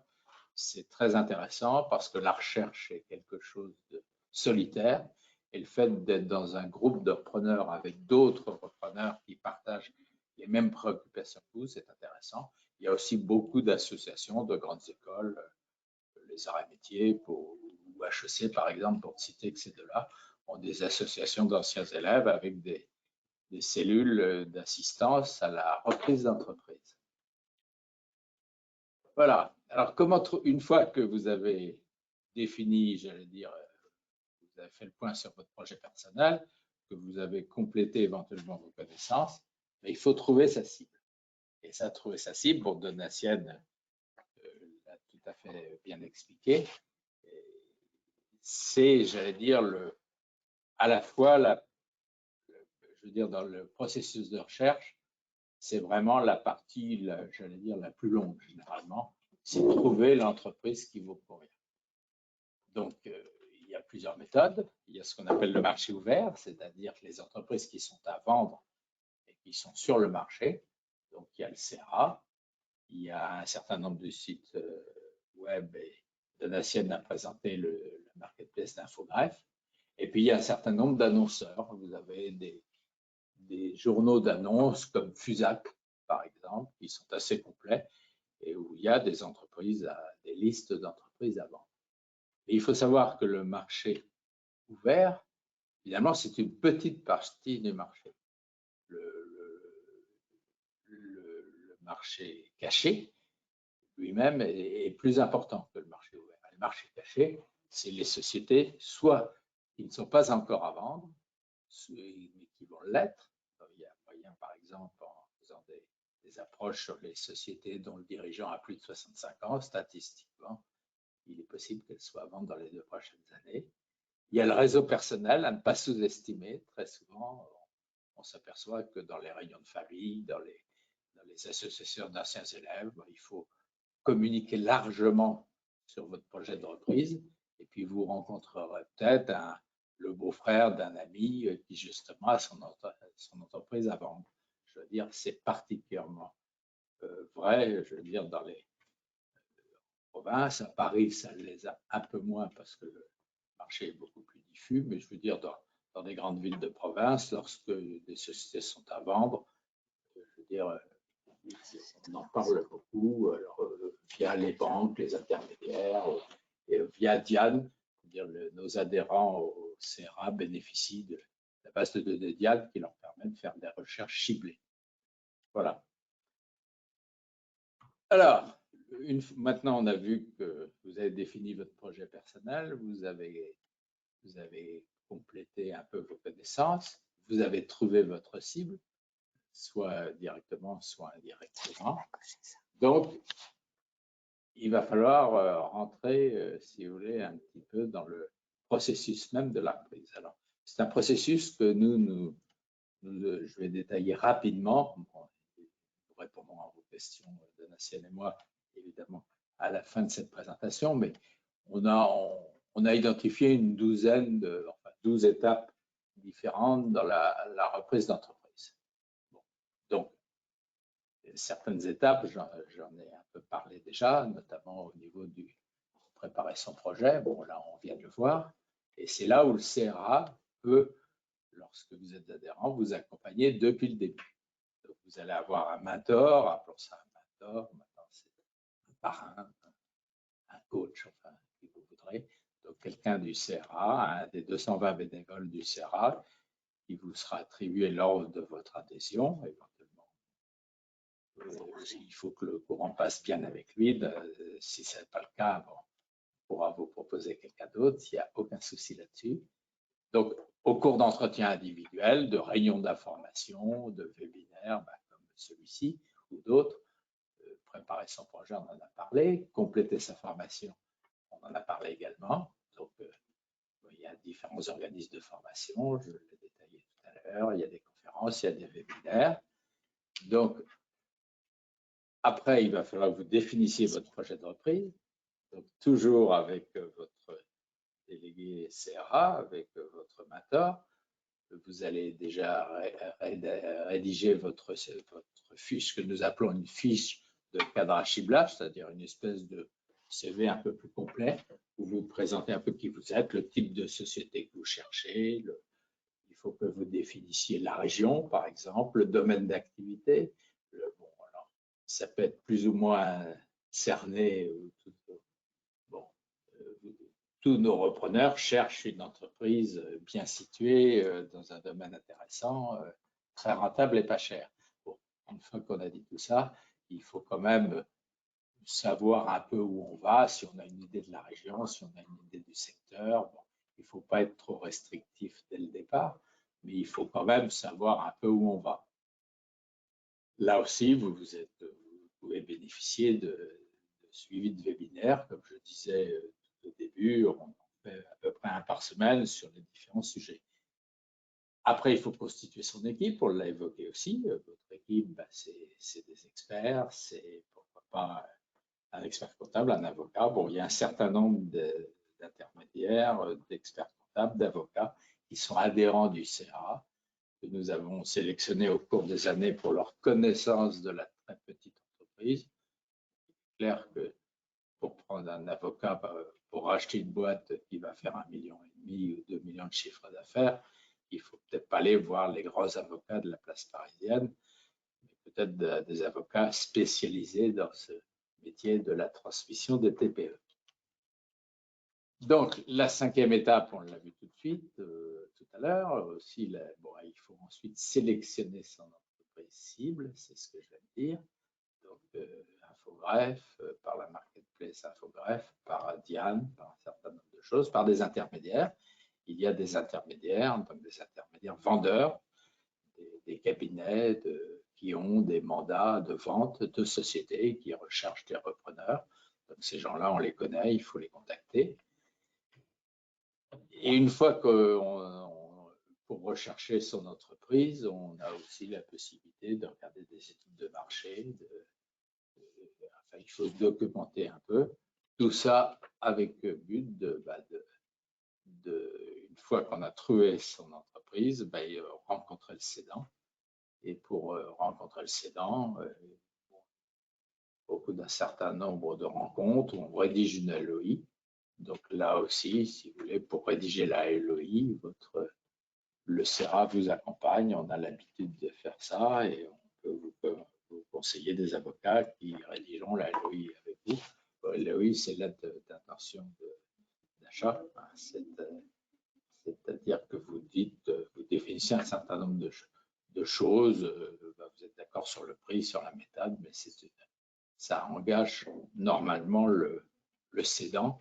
C'est très intéressant parce que la recherche est quelque chose de solitaire. Et le fait d'être dans un groupe de repreneurs avec d'autres repreneurs qui partagent les mêmes préoccupations que vous, c'est intéressant. Il y a aussi beaucoup d'associations, de grandes écoles, les arts et métiers ou HEC par exemple, pour citer que ces deux-là, ont des associations d'anciens élèves avec des cellules d'assistance à la reprise d'entreprise. Voilà. Alors, une fois que vous avez défini, j'allais dire, vous avez fait le point sur votre projet personnel, que vous avez complété éventuellement vos connaissances, mais il faut trouver sa cible. Et ça, trouver sa cible, pour Donatienne l'a tout à fait bien expliqué, c'est, j'allais dire, à la fois, je veux dire, dans le processus de recherche, c'est vraiment la partie, j'allais dire, la plus longue généralement, c'est trouver l'entreprise qui vous convient. Donc, il y a plusieurs méthodes. Il y a ce qu'on appelle le marché ouvert, c'est-à-dire que les entreprises qui sont à vendre et qui sont sur le marché. Donc, il y a le CRA, il y a un certain nombre de sites web, et Donatienne a présenté le marketplace d'Infogreffe. Et puis, il y a un certain nombre d'annonceurs. Vous avez des journaux d'annonces comme Fusac, par exemple, qui sont assez complets et où il y a des entreprises, des listes d'entreprises à vendre. Et il faut savoir que le marché ouvert, évidemment, c'est une petite partie du marché. Le marché caché, lui-même, est plus important que le marché ouvert. Le marché caché, c'est les sociétés, soit qui ne sont pas encore à vendre, mais qui vont l'être. Il y a moyen, par exemple, en faisant des approches sur les sociétés dont le dirigeant a plus de 65 ans, statistiquement, il est possible qu'elles soient à vendre dans les 2 prochaines années. Il y a le réseau personnel à ne pas sous-estimer. Très souvent, on s'aperçoit que dans les réunions de famille, dans les associations d'anciens élèves, il faut communiquer largement sur votre projet de reprise. Et puis, vous rencontrerez peut-être le beau-frère d'un ami qui, justement, a son entreprise à vendre. Je veux dire, c'est particulièrement vrai, je veux dire, dans les provinces. À Paris, ça les a un peu moins parce que le marché est beaucoup plus diffus, mais je veux dire, dans des grandes villes de province, lorsque des sociétés sont à vendre, je veux dire, on en parle beaucoup, alors, via les banques, les intermédiaires, et via Diane, dire nos adhérents au CRA bénéficient de la base de données Diane qui leur permet de faire des recherches ciblées. Voilà. Alors, maintenant, on a vu que vous avez défini votre projet personnel, vous avez complété un peu vos connaissances, vous avez trouvé votre cible, soit directement, soit indirectement. Donc, il va falloir rentrer, si vous voulez, un petit peu dans le processus même de la reprise. Alors, c'est un processus que je vais détailler rapidement, pour répondre à vos questions, Donatienne et moi, évidemment, à la fin de cette présentation, mais on a identifié une douzaine 12 étapes différentes dans la reprise d'entreprise. Bon, donc, certaines étapes, j'en ai un peu parlé déjà, notamment au niveau de préparer son projet. Bon, là, on vient de le voir. Et c'est là où le CRA peut, lorsque vous êtes adhérent, vous accompagner depuis le début. Donc, vous allez avoir un mentor, appelons ça un mentor, maintenant c'est un parrain, un coach, enfin, qui vous voudrez. Donc, quelqu'un du CRA, un des 220 bénévoles du CRA, qui vous sera attribué lors de votre adhésion, éventuellement. Il faut que le courant passe bien avec lui. Si ce n'est pas le cas, bon, on pourra vous proposer quelqu'un d'autre. Il n'y a aucun souci là-dessus. Donc, au cours d'entretiens individuels, de réunions d'information, de webinaires comme celui-ci ou d'autres, préparer son projet, on en a parlé. Compléter sa formation, on en a parlé également. Donc, il y a différents organismes de formation, je l'ai détaillé tout à l'heure. Il y a des conférences, il y a des webinaires. Donc, après, il va falloir que vous définissiez votre projet de reprise, donc toujours avec votre délégué CRA, avec votre mentor. Vous allez déjà rédiger votre fiche que nous appelons une fiche de cadrage ciblage, c'est-à-dire une espèce de CV un peu plus complet où vous présentez un peu qui vous êtes, le type de société que vous cherchez. Il faut que vous définissiez la région, par exemple, le domaine d'activité. Bon, alors, ça peut être plus ou moins cerné. Bon, tous nos repreneurs cherchent une entreprise bien située dans un domaine intéressant, très rentable et pas cher. Bon, une fois qu'on a dit tout ça, il faut quand même savoir un peu où on va, si on a une idée de la région, si on a une idée du secteur. Bon, il ne faut pas être trop restrictif dès le départ, mais il faut quand même savoir un peu où on va. Là aussi, vous pouvez bénéficier de suivi de webinaires, comme je disais tout au début, on en fait à peu près un par semaine sur les différents sujets. Après, il faut constituer son équipe, on l'a évoqué aussi. Votre équipe, c'est des experts, c'est pourquoi pas un expert comptable, un avocat. Bon, il y a un certain nombre d'intermédiaires, d'experts comptables, d'avocats qui sont adhérents du CA, que nous avons sélectionnés au cours des années pour leur connaissance de la très petite entreprise. Il est clair que pour prendre un avocat pour acheter une boîte qui va faire 1,5 million ou 2 millions de chiffre d'affaires, il ne faut peut-être pas aller voir les gros avocats de la place parisienne, mais peut-être des avocats spécialisés dans ce métier de la transmission des TPE. Donc, la cinquième étape, on l'a vu tout de suite, tout à l'heure, aussi, bon, il faut ensuite sélectionner son entreprise cible, c'est ce que je viens de dire. Donc, Infogreffe, par la marketplace Infogreffe, par Diane, par un certain nombre de choses, par des intermédiaires. Il y a des intermédiaires, donc des intermédiaires vendeurs, des cabinets qui ont des mandats de vente de sociétés qui recherchent des repreneurs. Donc, ces gens-là, on les connaît, il faut les contacter. Et une fois pour rechercher son entreprise, on a aussi la possibilité de regarder des études de marché. Enfin, il faut se documenter un peu. Tout ça avec le but une fois qu'on a trouvé son entreprise, rencontrer le cédant. Et pour rencontrer le cédant, au bout d'un certain nombre de rencontres, on rédige une LOI. Donc là aussi, si vous voulez, pour rédiger la LOI, le CERA vous accompagne. On a l'habitude de faire ça et on peut vous conseiller des avocats qui rédigeront la LOI avec vous. La LOI, c'est lettre d'intention d'achat. C'est-à-dire que vous définissez un certain nombre de choses. Vous êtes d'accord sur le prix, sur la méthode, mais ça engage normalement le cédant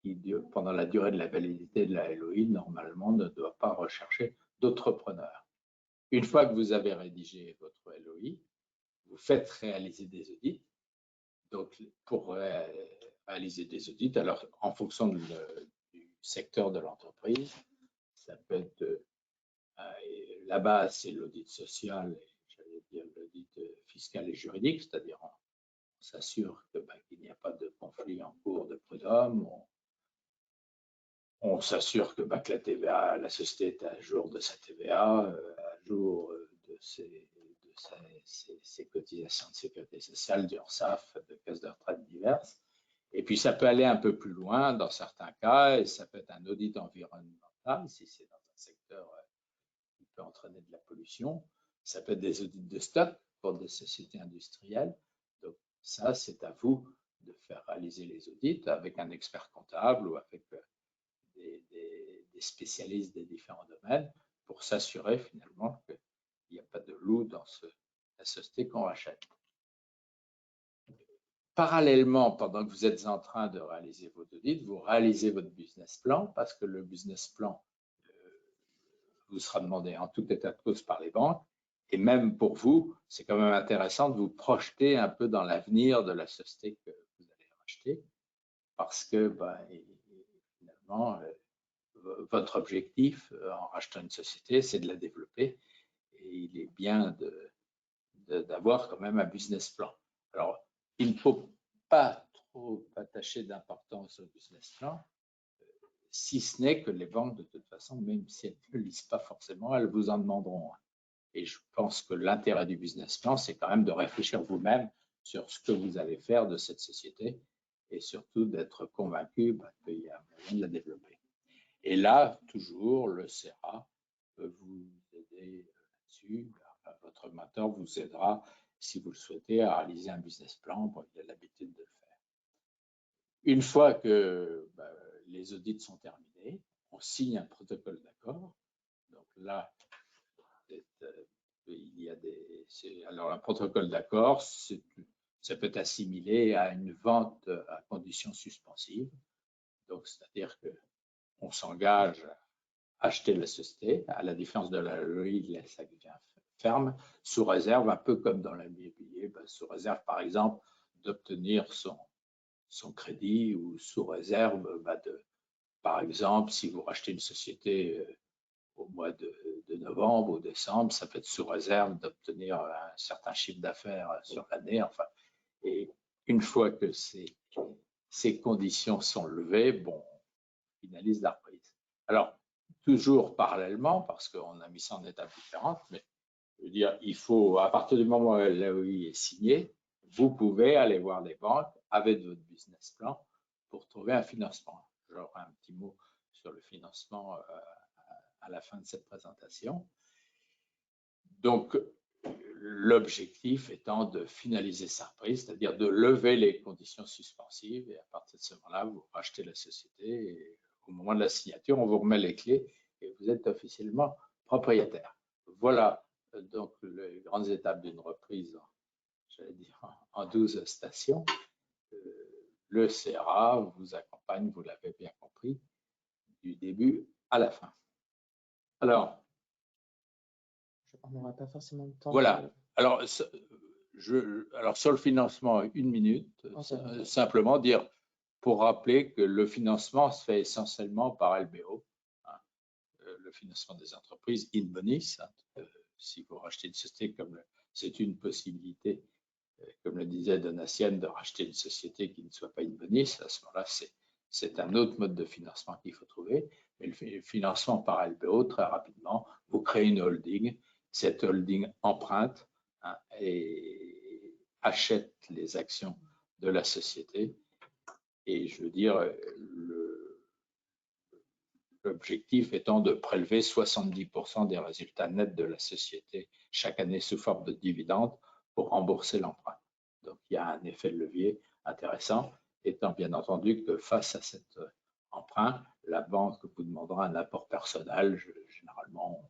qui, pendant la durée de la validité de la LOI, normalement ne doit pas rechercher d'autres preneurs. Une fois que vous avez rédigé votre LOI, vous faites réaliser des audits. Donc, pour réaliser des audits, alors en fonction du secteur de l'entreprise, ça peut être là-bas, c'est l'audit social, j'allais dire l'audit fiscal et juridique, c'est-à-dire on s'assure qu'il n'y a pas de conflit en cours de prud'homme, on s'assure que la TVA, la société est à jour de sa TVA, à jour de ses cotisations de sécurité sociale, d'URSSAF, de caisses de retraite diverses. Et puis, ça peut aller un peu plus loin dans certains cas, et ça peut être un audit environnemental, si c'est dans un secteur qui peut entraîner de la pollution. Ça peut être des audits de stock pour des sociétés industrielles. Donc, ça, c'est à vous de faire réaliser les audits avec un expert comptable ou avec des spécialistes des différents domaines pour s'assurer finalement qu'il n'y a pas de loup dans la société qu'on rachète. Parallèlement, pendant que vous êtes en train de réaliser vos audits, vous réalisez votre business plan parce que le business plan vous sera demandé en tout état de cause par les banques. Et même pour vous, c'est quand même intéressant de vous projeter un peu dans l'avenir de la société que vous allez racheter parce que finalement, votre objectif en rachetant une société, c'est de la développer et il est bien d'avoir quand même un business plan. Alors, il ne faut pas trop attacher d'importance au business plan, si ce n'est que les banques, de toute façon, même si elles ne le lisent pas forcément, elles vous en demanderont. Et je pense que l'intérêt du business plan, c'est quand même de réfléchir vous-même sur ce que vous allez faire de cette société et surtout d'être convaincu qu'il y a moyen de la développer. Et là, toujours, le CERA peut vous aider là-dessus. Votre mentor vous aidera, si vous le souhaitez, à réaliser un business plan. Bon, il a l'habitude de le faire. Une fois que les audits sont terminés, on signe un protocole d'accord. Donc là, il y a alors un protocole d'accord, ça peut être assimilé à une vente à conditions suspensives. Donc, c'est-à-dire qu'on s'engage à acheter la société, à la différence de la loterie, ça devient ferme, sous réserve, un peu comme dans l'immobilier, sous réserve, par exemple, d'obtenir son crédit ou sous réserve par exemple, si vous rachetez une société au mois de novembre ou décembre, ça peut être sous réserve d'obtenir un certain chiffre d'affaires sur l'année. Enfin, et une fois que ces conditions sont levées, bon, on finalise la reprise. Alors, toujours parallèlement, parce qu'on a mis ça en étapes différentes, mais je veux dire, il faut, à partir du moment où l'AOI est signé, vous pouvez aller voir les banques avec votre business plan pour trouver un financement. J'aurai un petit mot sur le financement à la fin de cette présentation. Donc, l'objectif étant de finaliser sa reprise, c'est-à-dire de lever les conditions suspensives, et à partir de ce moment-là, vous rachetez la société et au moment de la signature, on vous remet les clés et vous êtes officiellement propriétaire. Voilà donc les grandes étapes d'une reprise, j'allais dire, en 12 stations. Le CRA vous accompagne, vous l'avez bien compris, du début à la fin. Alors, on n'aura pas forcément le temps. Voilà. Alors, sur le financement, 1 minute, simplement dire, pour rappeler que le financement se fait essentiellement par LBO, hein, le financement des entreprises in bonis. Hein, si vous rachetez une société, comme c'est une possibilité, comme le disait Donatienne, de racheter une société qui ne soit pas in bonis, à ce moment-là, c'est un autre mode de financement qu'il faut trouver. Mais le financement par LBO, très rapidement, vous créez une holding. Cette holding emprunte, hein, et achète les actions de la société. Et je veux dire, l'objectif étant de prélever 70% des résultats nets de la société chaque année sous forme de dividendes pour rembourser l'emprunt. Donc, il y a un effet de levier intéressant, étant bien entendu que face à cet emprunt, la banque vous demandera un apport personnel. Généralement,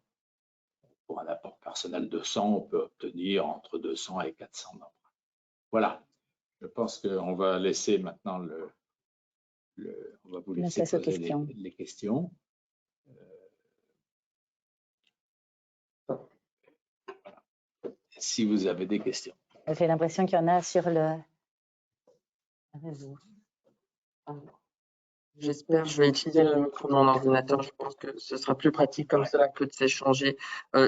pour un apport personnel de 100, on peut obtenir entre 200 et 400 d'emprunt. Voilà. Je pense qu'on va laisser maintenant on va vous laisser poser les questions. Voilà. Si vous avez des questions. J'ai l'impression qu'il y en a sur le réseau. J'espère, je vais utiliser le micro de mon ordinateur. Je pense que ce sera plus pratique comme cela que de s'échanger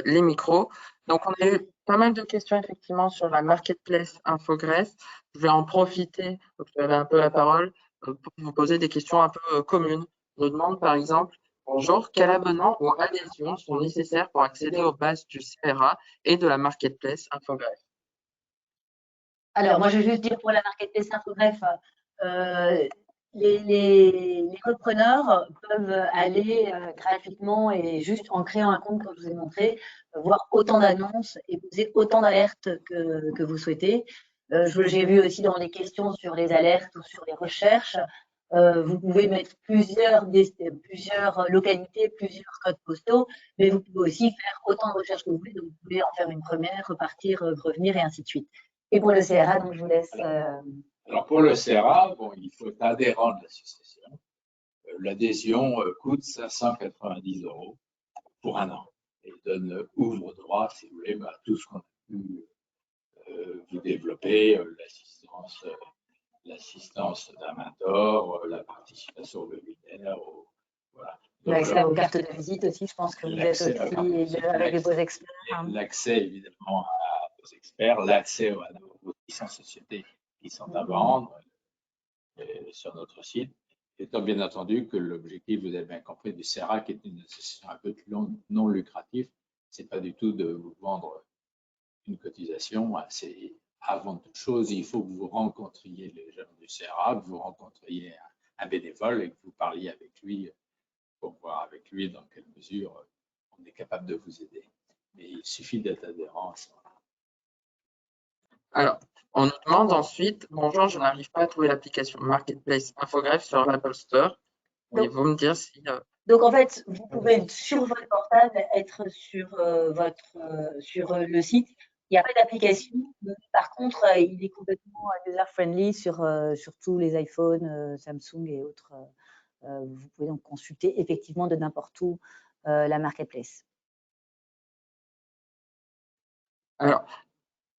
les micros. Donc, on a eu pas mal de questions effectivement sur la marketplace Infogreffe. Je vais en profiter, donc vous avez un peu la parole, pour vous poser des questions un peu communes. Je me demande par exemple, bonjour, quel abonnement ou adhésion sont nécessaires pour accéder aux bases du CRA et de la marketplace Infogreffe? Alors, moi, je vais juste dire pour la marketplace Infogreffe, les repreneurs peuvent aller gratuitement et juste en créant un compte, comme je vous ai montré, voir autant d'annonces et poser autant d'alertes que vous souhaitez. J'ai vu aussi dans les questions sur les alertes ou sur les recherches, vous pouvez mettre plusieurs localités, plusieurs codes postaux, mais vous pouvez aussi faire autant de recherches que vous voulez. Donc, vous pouvez en faire une première, repartir, revenir et ainsi de suite. Et pour le CRA, donc je vous laisse. Alors pour le CRA, bon, il faut être adhérent de l'association. L'adhésion coûte 590 € pour 1 an et ouvre droit, si vous voulez, à tout ce qu'on a pu vous développer, l'assistance d'un mentor, la participation au webinaire, voilà. L'accès à vos cartes de visite aussi, je pense que vous êtes aussi avec vos experts. L'accès évidemment à vos experts, l'accès à vos licences sociétés qui sont à vendre sur notre site, étant bien entendu que l'objectif, vous avez bien compris, du CRA, qui est une association un peu non lucrative, c'est pas du tout de vous vendre une cotisation. C'est avant toute chose, il faut que vous rencontriez les gens du CRA, que vous rencontriez un bénévole et que vous parliez avec lui pour voir avec lui dans quelle mesure on est capable de vous aider. Mais il suffit d'être adhérent à ça. Alors, on nous demande ensuite, bonjour, je n'arrive pas à trouver l'application Marketplace Infogreffe sur l'Apple Store. Pourriez-vous me dire si... Donc, en fait, vous pouvez, sur votre portable, être sur, sur le site. Il n'y a pas d'application. Par contre, il est complètement user-friendly sur tous les iPhones, Samsung et autres. Vous pouvez donc consulter effectivement de n'importe où la Marketplace. Alors,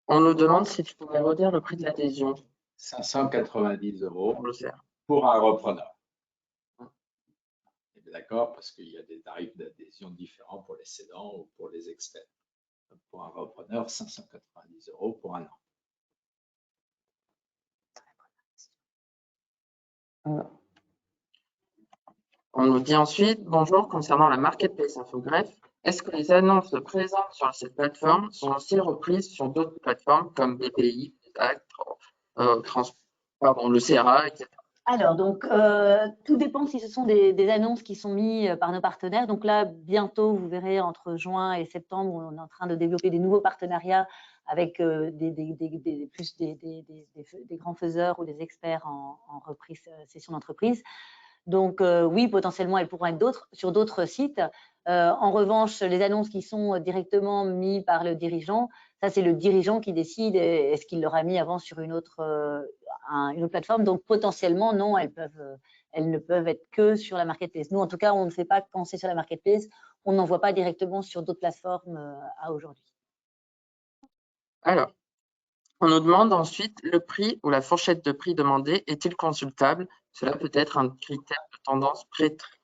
on nous demande si tu pouvais redire le prix de l'adhésion 590 € pour le CRA. pour un repreneur. D'accord, parce qu'il y a des tarifs d'adhésion différents pour les cédants ou pour les externes. Pour un repreneur, 590 € pour un an. On nous dit ensuite, bonjour, concernant la Marketplace Infogreffe, est-ce que les annonces présentes sur cette plateforme sont aussi reprises sur d'autres plateformes comme BPI, le CRA, etc. Alors, donc, tout dépend si ce sont des annonces qui sont mises par nos partenaires. Donc là, bientôt, vous verrez, entre juin et septembre, on est en train de développer des nouveaux partenariats avec des grands faiseurs ou des experts en reprise session d'entreprise. Donc, oui, potentiellement, elles pourront être sur d'autres sites. En revanche, les annonces qui sont directement mises par le dirigeant, ça, c'est le dirigeant qui décide est-ce qu'il l'aura mis avant sur une autre plateforme. Donc, potentiellement, non, elles ne peuvent être que sur la Marketplace. Nous, en tout cas, on ne fait pas quand c'est sur la Marketplace. On n'envoie pas directement sur d'autres plateformes à aujourd'hui. Alors, on nous demande ensuite le prix ou la fourchette de prix demandée est-il consultable? Cela peut être un critère de tendance pré-tri.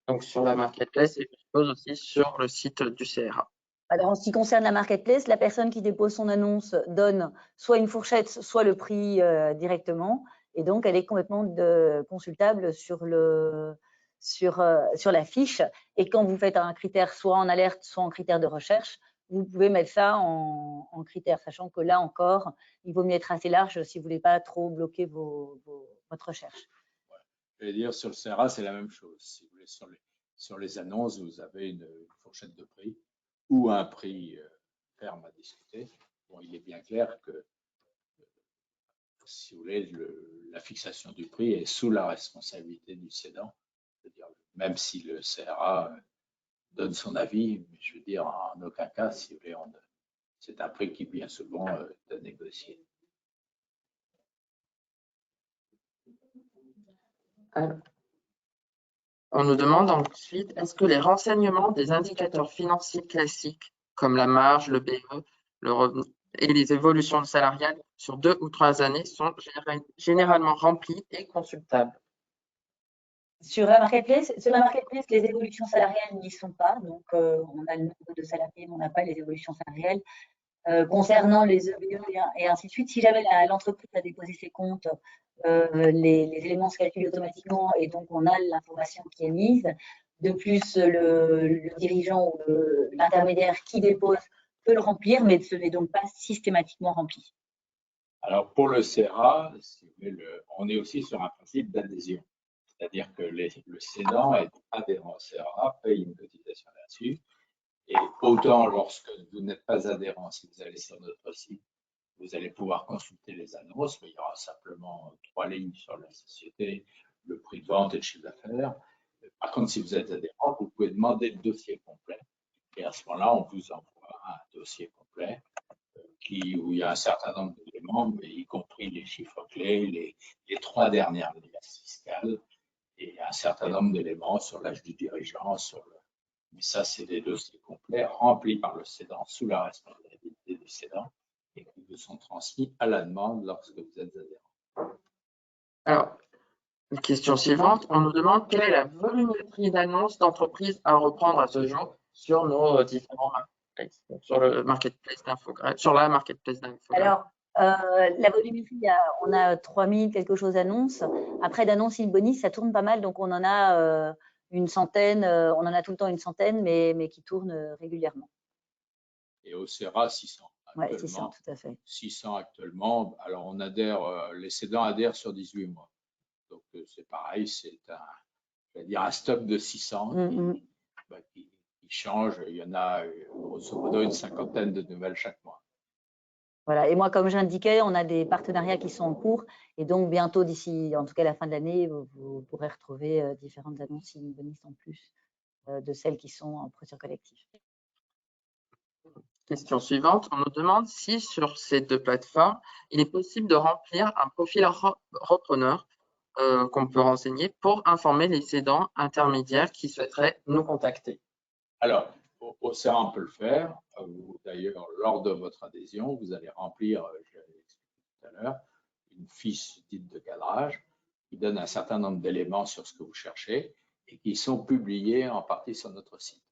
Donc, sur la Marketplace et je suppose aussi sur le site du CRA. Alors, en ce qui concerne la Marketplace, la personne qui dépose son annonce donne soit une fourchette, soit le prix directement. Et donc, elle est complètement consultable sur la fiche. Et quand vous faites un critère soit en alerte, soit en critère de recherche, vous pouvez mettre ça en critère, sachant que là encore, il vaut mieux être assez large si vous ne voulez pas trop bloquer votre recherche. Ouais. Je vais dire, sur le CRA, c'est la même chose. Si vous voulez, sur les annonces, vous avez une fourchette de prix ou un prix ferme à discuter. Bon, il est bien clair que, si vous voulez, la fixation du prix est sous la responsabilité du cédant. C'est-à-dire, même si le CRA donne son avis, mais je veux dire, en aucun cas, si vous voulez, c'est un prix qui bien souvent est négocié. Alors, on nous demande ensuite, est-ce que les renseignements des indicateurs financiers classiques, comme la marge, le BE, le revenu et les évolutions salariales sur 2 ou 3 années sont généralement remplis et consultables? Sur la Marketplace, les évolutions salariales n'y sont pas. Donc, on a le nombre de salariés, mais on n'a pas les évolutions salariales. Concernant les EBE et ainsi de suite, si jamais l'entreprise a déposé ses comptes, les éléments se calculent automatiquement et donc on a l'information qui est mise. De plus, le dirigeant ou l'intermédiaire qui dépose peut le remplir, mais ce n'est donc pas systématiquement rempli. Alors, pour le CRA, si vous voulez, on est aussi sur un principe d'adhésion. C'est-à-dire que le cédant est adhérent au CRA, paye une cotisation là-dessus. Et autant lorsque vous n'êtes pas adhérent, si vous allez sur notre site, vous allez pouvoir consulter les annonces, mais il y aura simplement 3 lignes sur la société, le prix de vente et le chiffre d'affaires. Par contre, si vous êtes adhérent, vous pouvez demander le dossier complet. Et à ce moment-là, on vous envoie un dossier complet où il y a un certain nombre d'éléments, y compris les chiffres clés, les 3 dernières liasses fiscales et un certain nombre d'éléments sur l'âge du dirigeant, mais ça, c'est des dossiers complets remplis par le cédant sous la responsabilité du cédant et qui vous sont transmis à la demande lorsque vous êtes adhérent. Alors, une question suivante, on nous demande quelle est la volumétrie d'annonces d'entreprises à reprendre à ce jour sur nos différents marketplaces, sur le marketplace d'Infogreffe, sur la marketplace d'Infogreffe. Alors, la volumétrie, on a 3000 quelque chose d'annonces. Après, d'annonces in-boni, ça tourne pas mal, donc on en a une centaine, on en a tout le temps une centaine, mais qui tournent régulièrement. Et au CRA, 600. Oui, 600, tout à fait. 600 actuellement. Alors, on adhère, les cédants adhèrent sur 18 mois. Donc, c'est pareil, c'est un stock de 600 qui qui changent. Il y en a grosso modo une cinquantaine de nouvelles chaque mois. Voilà. Et moi, comme j'indiquais, on a des partenariats qui sont en cours. Et donc, bientôt, d'ici, en tout cas, la fin de l'année, vous pourrez retrouver différentes annonces, une bonne liste en plus de celles qui sont en procédure collective. Question suivante. On nous demande si sur ces deux plateformes, il est possible de remplir un profil repreneur qu'on peut renseigner pour informer les cédants intermédiaires qui souhaiteraient nous contacter. Alors, au CERA, on peut le faire. D'ailleurs, lors de votre adhésion, vous allez remplir, je l'avais expliqué tout à l'heure, une fiche dite de cadrage qui donne un certain nombre d'éléments sur ce que vous cherchez et qui sont publiés en partie sur notre site.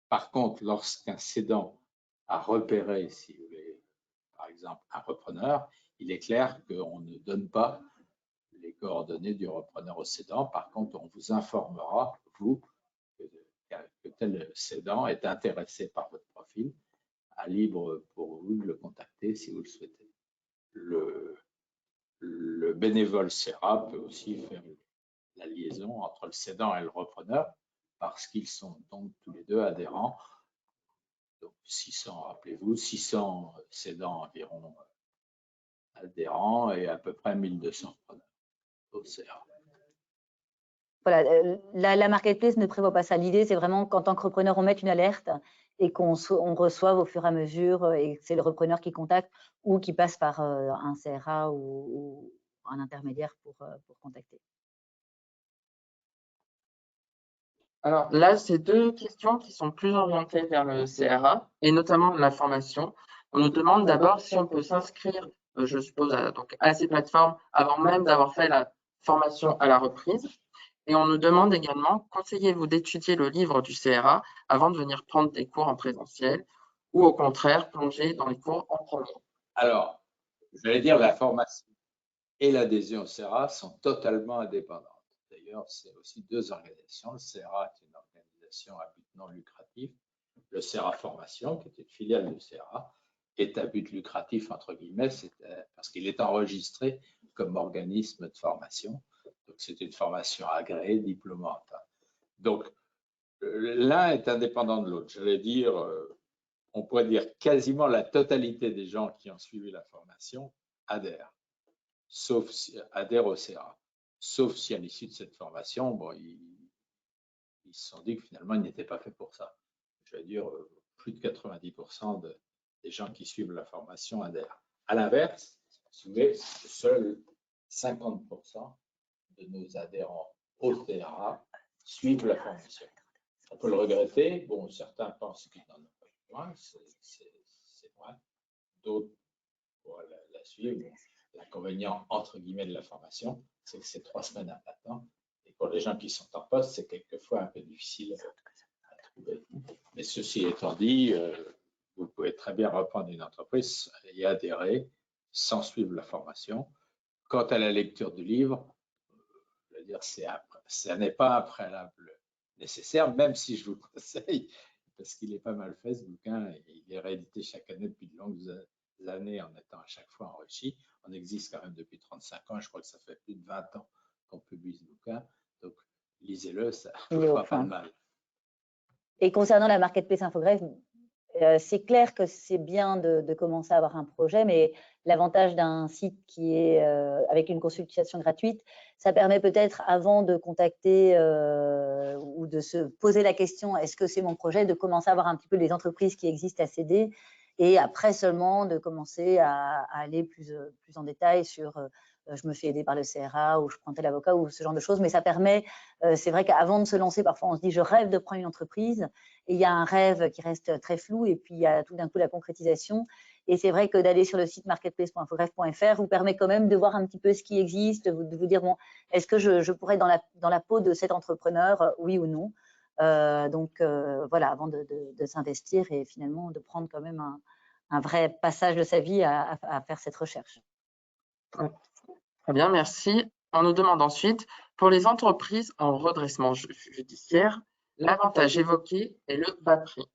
Par contre, lorsqu'un cédant a repéré, si vous voulez, par exemple, un repreneur, il est clair qu'on ne donne pas les coordonnées du repreneur au cédant. Par contre, on vous informera, vous, que tel cédant est intéressé par votre profil, à libre pour vous de le contacter si vous le souhaitez. Le bénévole CERA peut aussi faire la liaison entre le cédant et le repreneur parce qu'ils sont donc tous les deux adhérents. Donc 600, rappelez-vous, 600 cédants environ adhérents et à peu près 1200 repreneurs au CERA. Voilà, la marketplace ne prévoit pas ça. L'idée, c'est vraiment qu'en tant que repreneur, on mette une alerte et qu'on reçoive au fur et à mesure, et que c'est le repreneur qui contacte ou qui passe par un CRA ou un intermédiaire pour contacter. Alors là, c'est deux questions qui sont plus orientées vers le CRA et notamment la formation. On nous demande d'abord si on peut s'inscrire, je suppose, à ces plateformes avant même d'avoir fait la formation à la reprise. Et on nous demande également, conseillez-vous d'étudier le livre du CRA avant de venir prendre des cours en présentiel ou au contraire plonger dans les cours en premier? Alors, je vais dire, la formation et l'adhésion au CERA sont totalement indépendantes. D'ailleurs, c'est aussi deux organisations. Le CERA est une organisation à but non lucratif. Le CERA Formation, qui est une filiale du CERA, est à but lucratif, entre guillemets, parce qu'il est enregistré comme organisme de formation. Donc, c'est une formation agréée, diplômante. Donc, l'un est indépendant de l'autre. Je vais dire, on pourrait dire quasiment la totalité des gens qui ont suivi la formation adhèrent au CERA. Sauf si à l'issue de cette formation, bon, ils se sont dit que finalement, ils n'étaient pas faits pour ça. Je vais dire, plus de 90% des gens qui suivent la formation adhèrent. À l'inverse, seuls 50% de nos adhérents au CERA suivent la formation. On peut le regretter. Bon, certains pensent qu'ils n'en ont pas besoin, c'est vrai. D'autres pourraient la suivre. L'inconvénient, entre guillemets, de la formation, c'est que c'est 3 semaines à plein temps. Et pour les gens qui sont en poste, c'est quelquefois un peu difficile à trouver. Mais ceci étant dit, vous pouvez très bien reprendre une entreprise et adhérer sans suivre la formation. Quant à la lecture du livre, je veux dire, ça n'est pas un préalable nécessaire, même si je vous conseille, parce qu'il est pas mal fait ce bouquin, et il est réédité chaque année depuis de longues années en étant à chaque fois enrichi. On existe quand même depuis 35 ans, je crois que ça fait plus de 20 ans qu'on publie ce bouquin, donc lisez-le, ça ne fera pas de mal. Et concernant la marketplace Infogreffe, c'est clair que c'est bien de commencer à avoir un projet, mais l'avantage d'un site qui est avec une consultation gratuite, ça permet peut-être avant de contacter ou de se poser la question, est-ce que c'est mon projet, de commencer à voir un petit peu les entreprises qui existent à céder et après seulement de commencer à aller plus en détail sur je me fais aider par le CRA ou je prends tel avocat ou ce genre de choses. Mais ça permet, c'est vrai qu'avant de se lancer, parfois on se dit je rêve de prendre une entreprise et il y a un rêve qui reste très flou et puis il y a tout d'un coup la concrétisation. Et c'est vrai que d'aller sur le site marketplace.infogreffe.fr vous permet quand même de voir un petit peu ce qui existe, de vous dire, bon, est-ce que je pourrais être dans la peau de cet entrepreneur, oui ou non. Voilà, avant de s'investir et finalement de prendre quand même un vrai passage de sa vie à faire cette recherche. Très bien, merci. On nous demande ensuite, pour les entreprises en redressement judiciaire, l'avantage évoqué est le bas prix,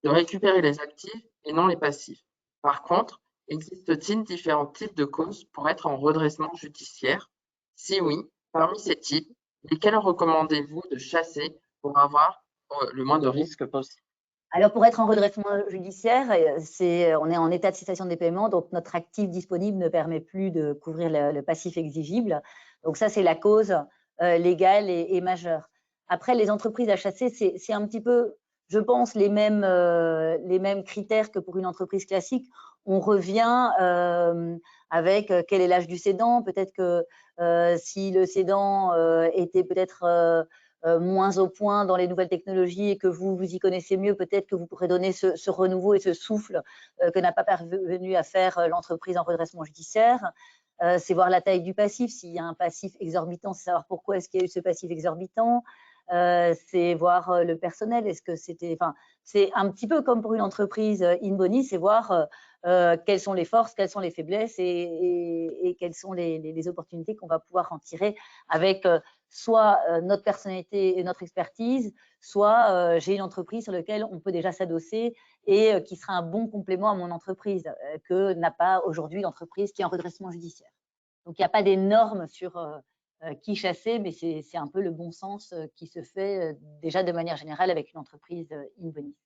de récupérer les actifs et non les passifs. Par contre, existe-t-il différents types de causes pour être en redressement judiciaire? Si oui, parmi ces types, lesquels recommandez-vous de chasser pour avoir le moins de risques possible? Alors, pour être en redressement judiciaire, on est en état de cessation des paiements, donc notre actif disponible ne permet plus de couvrir le passif exigible. Donc ça, c'est la cause légale et majeure. Après, les entreprises à chasser, c'est un petit peu, je pense, les mêmes critères que pour une entreprise classique. On revient avec quel est l'âge du cédant. Peut-être que si le cédant était peut-être moins au point dans les nouvelles technologies et que vous y connaissez mieux, peut-être que vous pourrez donner ce renouveau et ce souffle que n'a pas parvenu à faire l'entreprise en redressement judiciaire. C'est voir la taille du passif. S'il y a un passif exorbitant, c'est savoir pourquoi est-ce qu'il y a eu ce passif exorbitant. C'est voir le personnel. Est-ce que c'était, enfin, c'est un petit peu comme pour une entreprise in boni, c'est voir quelles sont les forces, quelles sont les faiblesses et quelles sont les opportunités qu'on va pouvoir en tirer avec soit notre personnalité et notre expertise, soit j'ai une entreprise sur laquelle on peut déjà s'adosser et qui sera un bon complément à mon entreprise que n'a pas aujourd'hui l'entreprise qui est en redressement judiciaire. Donc, il n'y a pas des normes sur qui chasser, mais c'est un peu le bon sens qui se fait déjà de manière générale avec une entreprise in boni.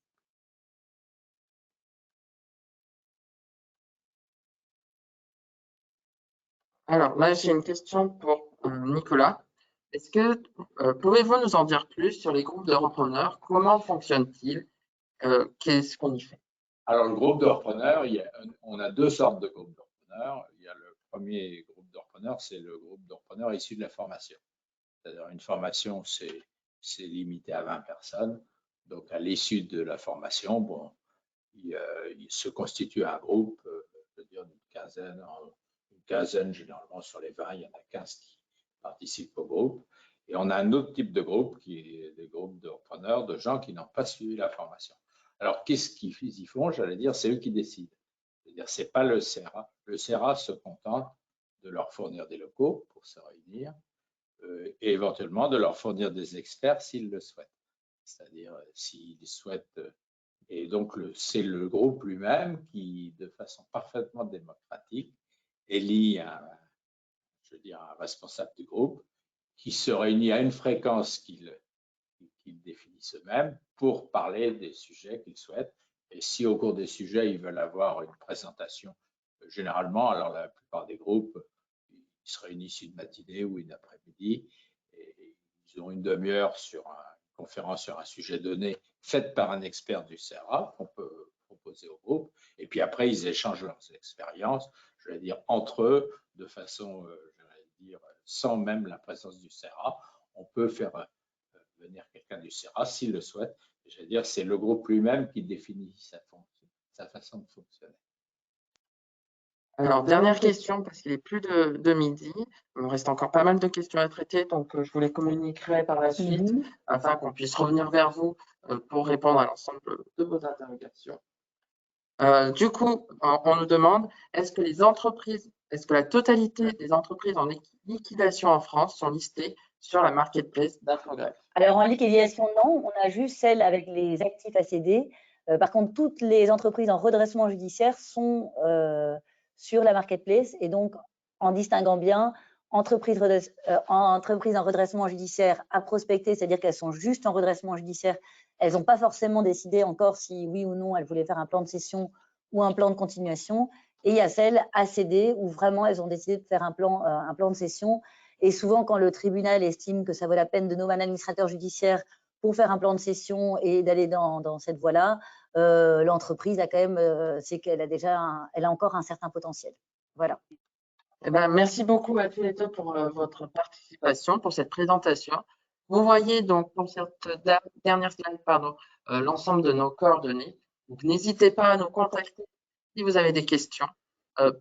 Alors là, j'ai une question pour Nicolas. Est-ce que pouvez-vous nous en dire plus sur les groupes de repreneurs? Comment fonctionnent-ils? Qu'est-ce qu'on y fait? Alors, le groupe de repreneurs, on a deux sortes de groupes de repreneurs. Il y a le premier groupe de repreneurs, c'est le groupe de repreneurs issu de la formation. C'est-à-dire une formation, c'est limité à 20 personnes. Donc, à l'issue de la formation, bon, il se constitue un groupe, je veux dire une quinzaine généralement sur les 20, il y en a 15 qui participent au groupe. Et on a un autre type de groupe qui est des groupes de repreneurs, de gens qui n'ont pas suivi la formation. Alors, qu'est-ce qu'ils font? J'allais dire, c'est eux qui décident. C'est-à-dire, c'est pas le CERA. Le CERA se contente de leur fournir des locaux pour se réunir et éventuellement de leur fournir des experts s'ils le souhaitent. C'est-à-dire, s'ils souhaitent. Et donc, c'est le groupe lui-même qui, de façon parfaitement démocratique, élit un responsable du groupe qui se réunit à une fréquence qu'ils définissent eux-mêmes pour parler des sujets qu'ils souhaitent. Et si au cours des sujets, ils veulent avoir une présentation, généralement, alors la plupart des groupes, ils se réunissent une matinée ou une après-midi et ils ont une demi-heure sur une conférence sur un sujet donné faite par un expert du CERA qu'on peut proposer au groupe. Et puis après, ils échangent leurs expériences, je vais dire, entre eux, de façon, je vais dire, sans même la présence du CERA. On peut faire venir quelqu'un du CERA s'il le souhaite. Je veux dire, c'est le groupe lui-même qui définit sa façon de fonctionner. Alors, dernière question, parce qu'il est plus de midi. Il me reste encore pas mal de questions à traiter, donc je vous les communiquerai par la suite afin qu'on puisse revenir vers vous pour répondre à l'ensemble de vos interrogations. Du coup, on nous demande, est-ce que la totalité des entreprises en liquidation en France sont listées sur la marketplace d'Infogreffe? Alors, en liquidation, non. On a juste celle avec les actifs à céder. Par contre, toutes les entreprises en redressement judiciaire sont sur la marketplace et donc, en distinguant bien, entreprises en redressement judiciaire à prospecter, c'est-à-dire qu'elles sont juste en redressement judiciaire. Elles n'ont pas forcément décidé encore si oui ou non elles voulaient faire un plan de cession ou un plan de continuation. Et il y a celles à céder où vraiment elles ont décidé de faire un plan de cession. Et souvent, quand le tribunal estime que ça vaut la peine de nommer un administrateur judiciaire pour faire un plan de cession et d'aller dans cette voie-là, l'entreprise a quand même, c'est qu'elle a déjà, elle a encore un certain potentiel. Voilà. Eh ben, merci beaucoup à tous les deux pour votre participation, pour cette présentation. Vous voyez donc pour cette dernière slide, l'ensemble de nos coordonnées. Donc, n'hésitez pas à nous contacter si vous avez des questions.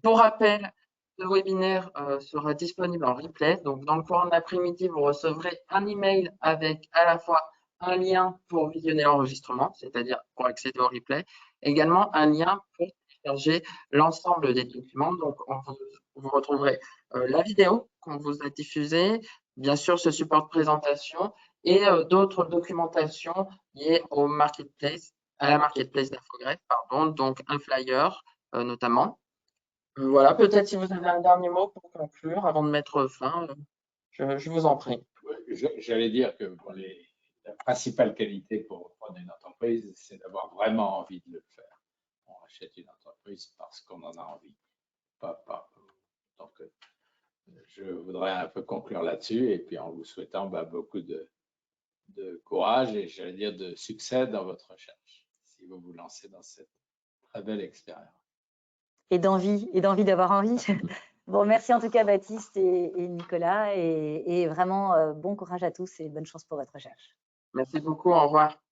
Pour rappel, le webinaire sera disponible en replay. Donc, dans le courant de l'après-midi, vous recevrez un email avec à la fois un lien pour visionner l'enregistrement, c'est-à-dire pour accéder au replay, également un lien pour télécharger l'ensemble des documents. Donc, vous retrouverez la vidéo qu'on vous a diffusée, bien sûr ce support de présentation et d'autres documentations liées au marketplace, à la marketplace d'Infogreffe, donc un flyer notamment. Voilà, peut-être si vous avez un dernier mot pour conclure avant de mettre fin, je vous en prie. J'allais dire que pour les la principale qualité pour reprendre une entreprise, c'est d'avoir vraiment envie de le faire. On achète une entreprise parce qu'on en a envie. Donc, je voudrais un peu conclure là-dessus et puis en vous souhaitant beaucoup de courage et j'allais dire de succès dans votre recherche, si vous vous lancez dans cette très belle expérience. Et d'envie d'avoir envie. Bon, merci en tout cas Baptiste et Nicolas et vraiment bon courage à tous et bonne chance pour votre recherche. Merci beaucoup, au revoir.